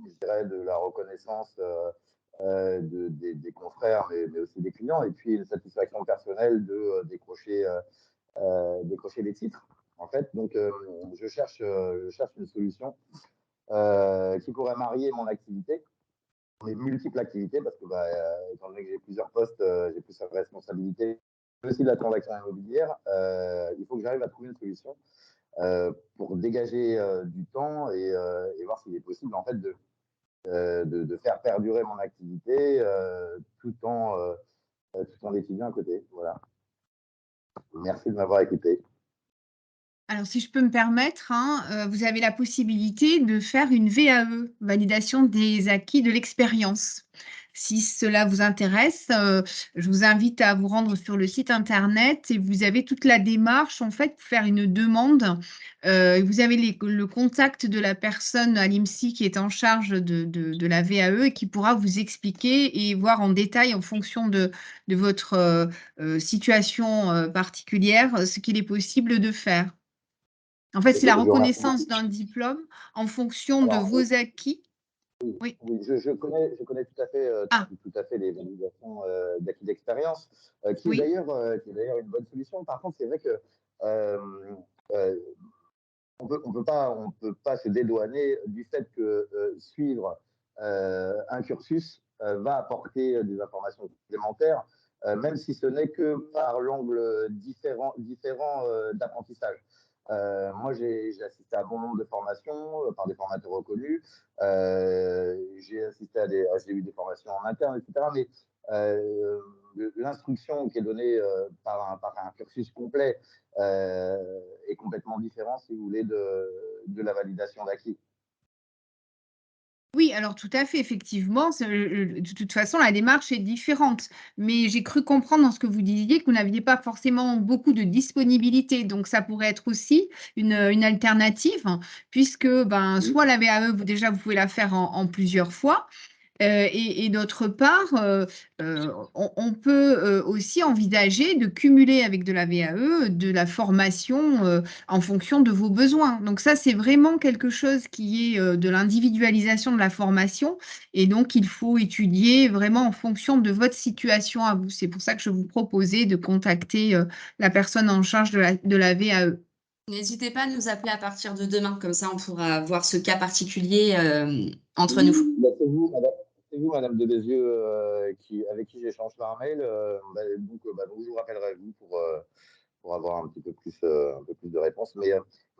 je dirais de la reconnaissance des confrères, mais aussi des clients, et puis une satisfaction personnelle de décrocher des titres, en fait. Donc, je cherche une solution qui pourrait marier mon activité mes multiples activités parce que, étant donné que j'ai plusieurs postes, j'ai plusieurs responsabilités, aussi de la transaction immobilière, il faut que j'arrive à trouver une solution pour dégager du temps et voir s'il est possible en fait de faire perdurer mon activité tout en étudiant à côté. Voilà. Merci de m'avoir écouté. Alors, si je peux me permettre, hein, vous avez la possibilité de faire une VAE, validation des acquis de l'expérience. Si cela vous intéresse, je vous invite à vous rendre sur le site internet et vous avez toute la démarche en fait pour faire une demande. Vous avez le contact de la personne à l'IMSI qui est en charge de la VAE et qui pourra vous expliquer et voir en détail en fonction de votre situation particulière ce qu'il est possible de faire. En fait, c'est la Je vous remercie reconnaissance beaucoup. d'un diplôme en fonction de Alors, vos acquis. Oui. oui, je connais Ah, tout à fait les validations d'acquis d'expérience, qui est oui. d'ailleurs une bonne solution. Par contre, c'est vrai que euh, euh, on peut pas se dédouaner du fait que suivre un cursus va apporter des informations complémentaires, même si ce n'est que par l'angle différent d'apprentissage. Moi, j'ai assisté à bon nombre de formations par des formateurs reconnus. J'ai assisté j'ai eu des formations en interne, etc. Mais l'instruction qui est donnée par un cursus complet est complètement différent, si vous voulez, de la validation d'acquis. Oui, alors tout à fait, effectivement, de toute façon, la démarche est différente. Mais j'ai cru comprendre dans ce que vous disiez que vous n'aviez pas forcément beaucoup de disponibilité. Donc, ça pourrait être aussi une alternative, puisque Oui. soit la VAE, déjà, vous pouvez la faire en plusieurs fois. Et d'autre part, on peut aussi envisager de cumuler avec de la VAE, de la formation en fonction de vos besoins. Donc ça, c'est vraiment quelque chose qui est de l'individualisation de la formation. Et donc, il faut étudier vraiment en fonction de votre situation à vous. C'est pour ça que je vous proposais de contacter la personne en charge de la VAE. N'hésitez pas à nous appeler à partir de demain, comme ça on pourra voir ce cas particulier entre nous. C'est vous, Madame de Bézieux, avec qui j'échange par mail. Donc, je vous rappellerai vous pour avoir un peu plus de réponses.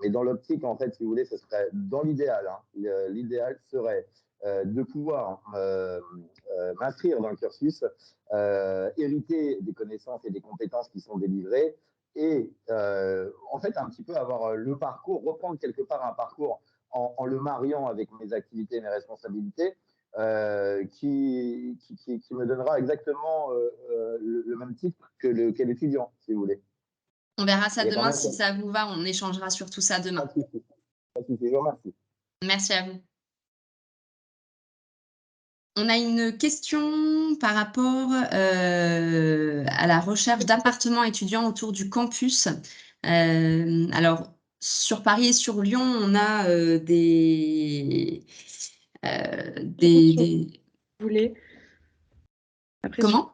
Mais dans l'optique, en fait, si vous voulez, ce serait dans l'idéal. L'idéal serait de pouvoir m'inscrire dans le cursus, hériter des connaissances et des compétences qui sont délivrées et en fait un petit peu avoir le parcours, reprendre quelque part un parcours en le mariant avec mes activités et mes responsabilités qui me donnera exactement le même titre que l'étudiant, si vous voulez. On verra ça Et quand demain. même, Si ça vous va, on échangera sur tout ça pas demain. de souci. Pas de souci, je vous remercie. Merci à vous. On a une question par rapport à la recherche d'appartements étudiants autour du campus. Alors, sur Paris et sur Lyon, on a des... Vous voulez. Après, Comment?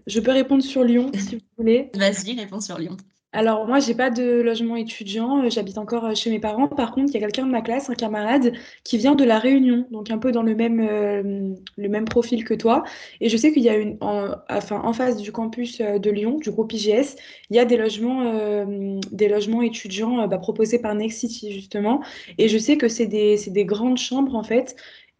je peux répondre sur Lyon, si vous voulez. Vas-y, réponds sur Lyon. Alors, moi, j'ai pas de logement étudiant. J'habite encore chez mes parents. Par contre, il y a quelqu'un de ma classe, un camarade, qui vient de La Réunion, donc un peu dans le même profil que toi. Et je sais qu'il y a en face du campus de Lyon, du groupe IGS, il y a des logements étudiants proposés par Next City, justement. Et je sais que c'est des grandes chambres, en fait.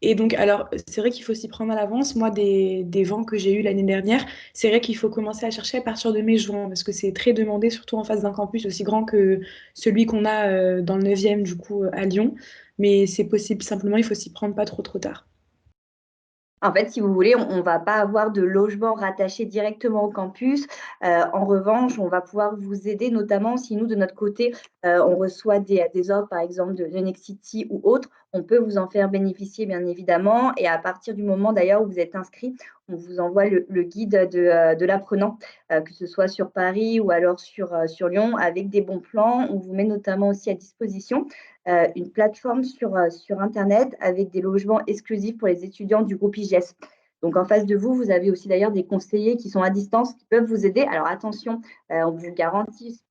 Et donc, alors, c'est vrai qu'il faut s'y prendre à l'avance. Moi, des vents que j'ai eus l'année dernière, c'est vrai qu'il faut commencer à chercher à partir de mai-juin parce que c'est très demandé, surtout en face d'un campus aussi grand que celui qu'on a dans le 9e, du coup, à Lyon. Mais c'est possible, simplement, il faut s'y prendre pas trop tard. En fait, si vous voulez, on ne va pas avoir de logement rattaché directement au campus. En revanche, on va pouvoir vous aider, notamment si nous, de notre côté, on reçoit des offres, par exemple, de Nexity ou autres. On peut vous en faire bénéficier, bien évidemment. Et à partir du moment, d'ailleurs, où vous êtes inscrit, on vous envoie le guide de l'apprenant, que ce soit sur Paris ou alors sur Lyon, avec des bons plans. On vous met notamment aussi à disposition une plateforme sur Internet avec des logements exclusifs pour les étudiants du groupe IGS. Donc, en face de vous, vous avez aussi d'ailleurs des conseillers qui sont à distance qui peuvent vous aider. Alors, attention, on vous garantit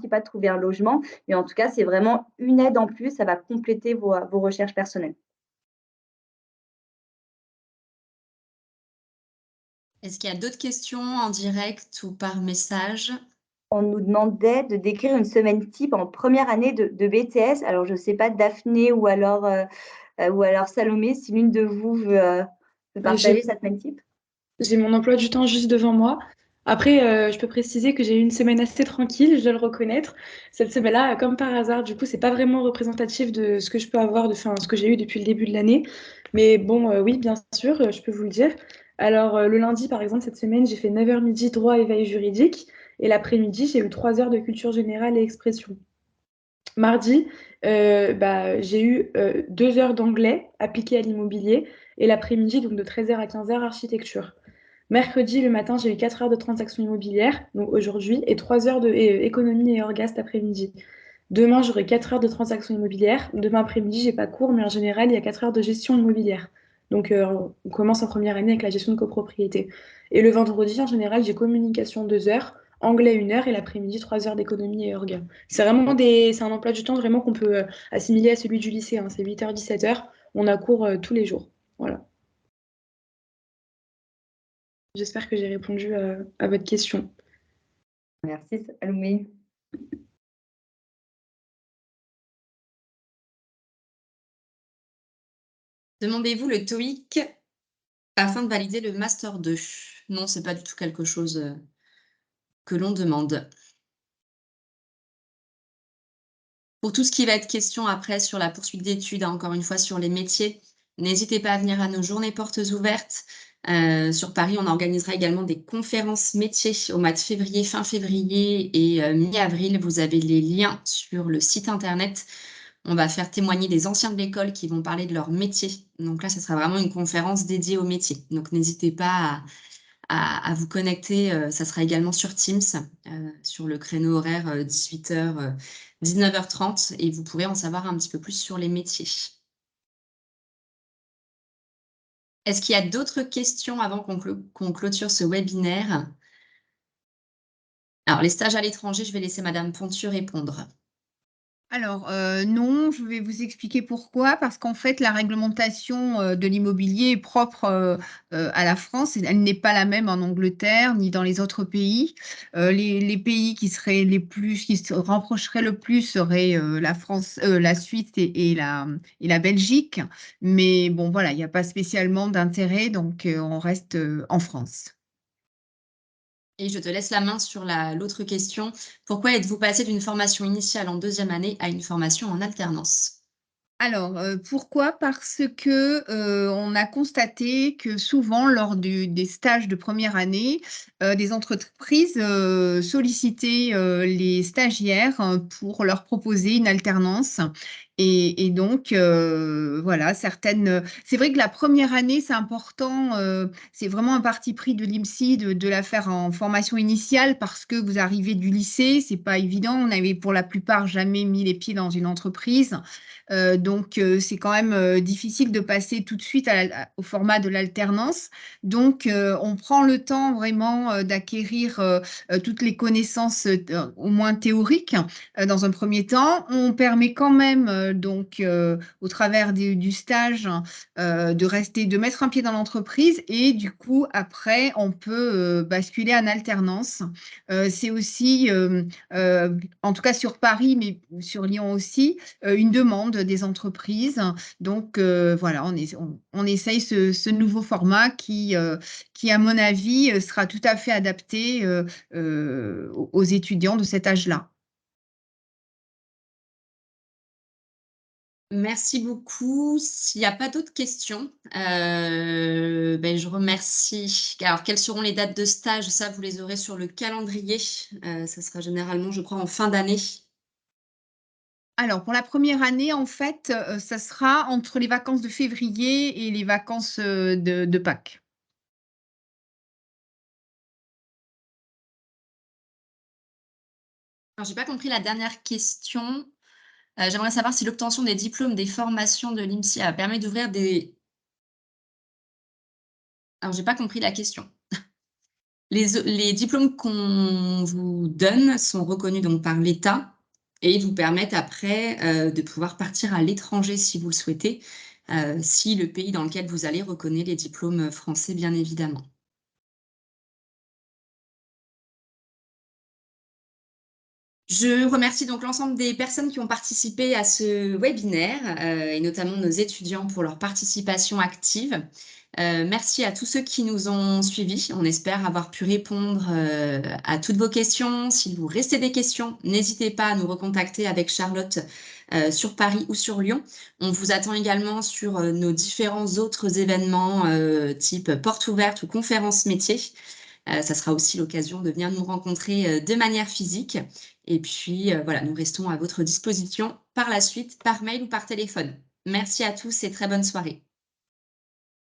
pas de trouver un logement, mais en tout cas, c'est vraiment une aide en plus. Ça va compléter vos recherches personnelles. Est-ce qu'il y a d'autres questions en direct ou par message? On nous demandait de décrire une semaine type en première année de BTS. Alors, je ne sais pas, Daphné ou alors Salomé, si l'une de vous veut partager sa semaine type. J'ai mon emploi du temps juste devant moi. Après, je peux préciser que j'ai eu une semaine assez tranquille, je dois le reconnaître. Cette semaine-là, comme par hasard, du coup, c'est pas vraiment représentatif de ce que je peux avoir, enfin, ce que j'ai eu depuis le début de l'année. Mais bon, oui, bien sûr, je peux vous le dire. Alors, le lundi, par exemple, cette semaine, j'ai fait 9h midi droit et veille juridique. Et l'après-midi, j'ai eu 3 heures de culture générale et expression. Mardi, j'ai eu 2 heures d'anglais appliqué à l'immobilier. Et l'après-midi, donc de 13h à 15h, architecture. Mercredi, le matin, j'ai eu 4 heures de transactions immobilières, donc aujourd'hui, et 3 heures de économie et orga cet après-midi. Demain, j'aurai 4 heures de transactions immobilières. Demain après-midi, j'ai pas cours, mais en général, il y a 4 heures de gestion immobilière. Donc, on commence en première année avec la gestion de copropriété. Et le vendredi, en général, j'ai communication 2 heures, anglais 1 heure, et l'après-midi, 3 heures d'économie et orga. C'est un emploi du temps vraiment qu'on peut assimiler à celui du lycée, hein. C'est 8h, 17h. On a cours tous les jours. Voilà. J'espère que j'ai répondu à votre question. Merci, Salomé. Demandez-vous le TOEIC afin de valider le Master 2. Non, ce n'est pas du tout quelque chose que l'on demande. Pour tout ce qui va être question après sur la poursuite d'études, encore une fois sur les métiers, n'hésitez pas à venir à nos journées portes ouvertes. Sur Paris, on organisera également des conférences métiers au mois de février, fin février et mi-avril. Vous avez les liens sur le site internet. On va faire témoigner des anciens de l'école qui vont parler de leur métier. Donc là, ce sera vraiment une conférence dédiée au métier. Donc n'hésitez pas à vous connecter. Ça sera également sur Teams, sur le créneau horaire 18h, 19h30, et vous pourrez en savoir un petit peu plus sur les métiers. Est-ce qu'il y a d'autres questions avant qu'on clôture ce webinaire? Alors, les stages à l'étranger, je vais laisser Madame Pontu répondre. Alors, non, je vais vous expliquer pourquoi. Parce qu'en fait, la réglementation de l'immobilier est propre à la France. Elle n'est pas la même en Angleterre ni dans les autres pays. Les pays qui se rapprocheraient le plus seraient la France, la Suisse et la Belgique. Mais bon, voilà, il n'y a pas spécialement d'intérêt, donc on reste en France. Et je te laisse la main sur l'autre question. Pourquoi êtes-vous passé d'une formation initiale en deuxième année à une formation en alternance? Alors, pourquoi? Parce que, on a constaté que souvent lors des stages de première année, des entreprises, sollicitaient, les stagiaires, pour leur proposer une alternance et donc voilà, c'est vrai que la première année, c'est important, c'est vraiment un parti pris de l'IMSI de la faire en formation initiale parce que vous arrivez du lycée, c'est pas évident. On n'avait pour la plupart jamais mis les pieds dans une entreprise. Donc, c'est quand même difficile de passer tout de suite au format de l'alternance. Donc, on prend le temps vraiment d'acquérir toutes les connaissances au moins théoriques dans un premier temps. On permet quand même au travers du stage de mettre un pied dans l'entreprise et du coup, après, on peut basculer en alternance. C'est aussi, en tout cas sur Paris, mais sur Lyon aussi, une demande des entreprises. Donc, voilà, on essaye ce nouveau format qui, à mon avis, sera tout à fait adapté aux étudiants de cet âge-là. Merci beaucoup. S'il n'y a pas d'autres questions, je remercie. Alors, quelles seront les dates de stage? Ça, vous les aurez sur le calendrier. Ça sera généralement, je crois, en fin d'année. Alors, pour la première année, en fait, ça sera entre les vacances de février et les vacances de Pâques. Alors, j'ai pas compris la dernière question. J'aimerais savoir si l'obtention des diplômes des formations de l'IMSI permet d'ouvrir des... Alors, j'ai pas compris la question. Les diplômes qu'on vous donne sont reconnus donc par l'État et vous permettent après de pouvoir partir à l'étranger si vous le souhaitez, si le pays dans lequel vous allez reconnaît les diplômes français, bien évidemment. Je remercie donc l'ensemble des personnes qui ont participé à ce webinaire et notamment nos étudiants pour leur participation active. Merci à tous ceux qui nous ont suivis. On espère avoir pu répondre à toutes vos questions. Si vous restez des questions, n'hésitez pas à nous recontacter avec Charlotte sur Paris ou sur Lyon. On vous attend également sur nos différents autres événements type porte ouverte ou conférence métier. Ça sera aussi l'occasion de venir nous rencontrer de manière physique. Et puis, voilà, nous restons à votre disposition par la suite, par mail ou par téléphone. Merci à tous et très bonne soirée.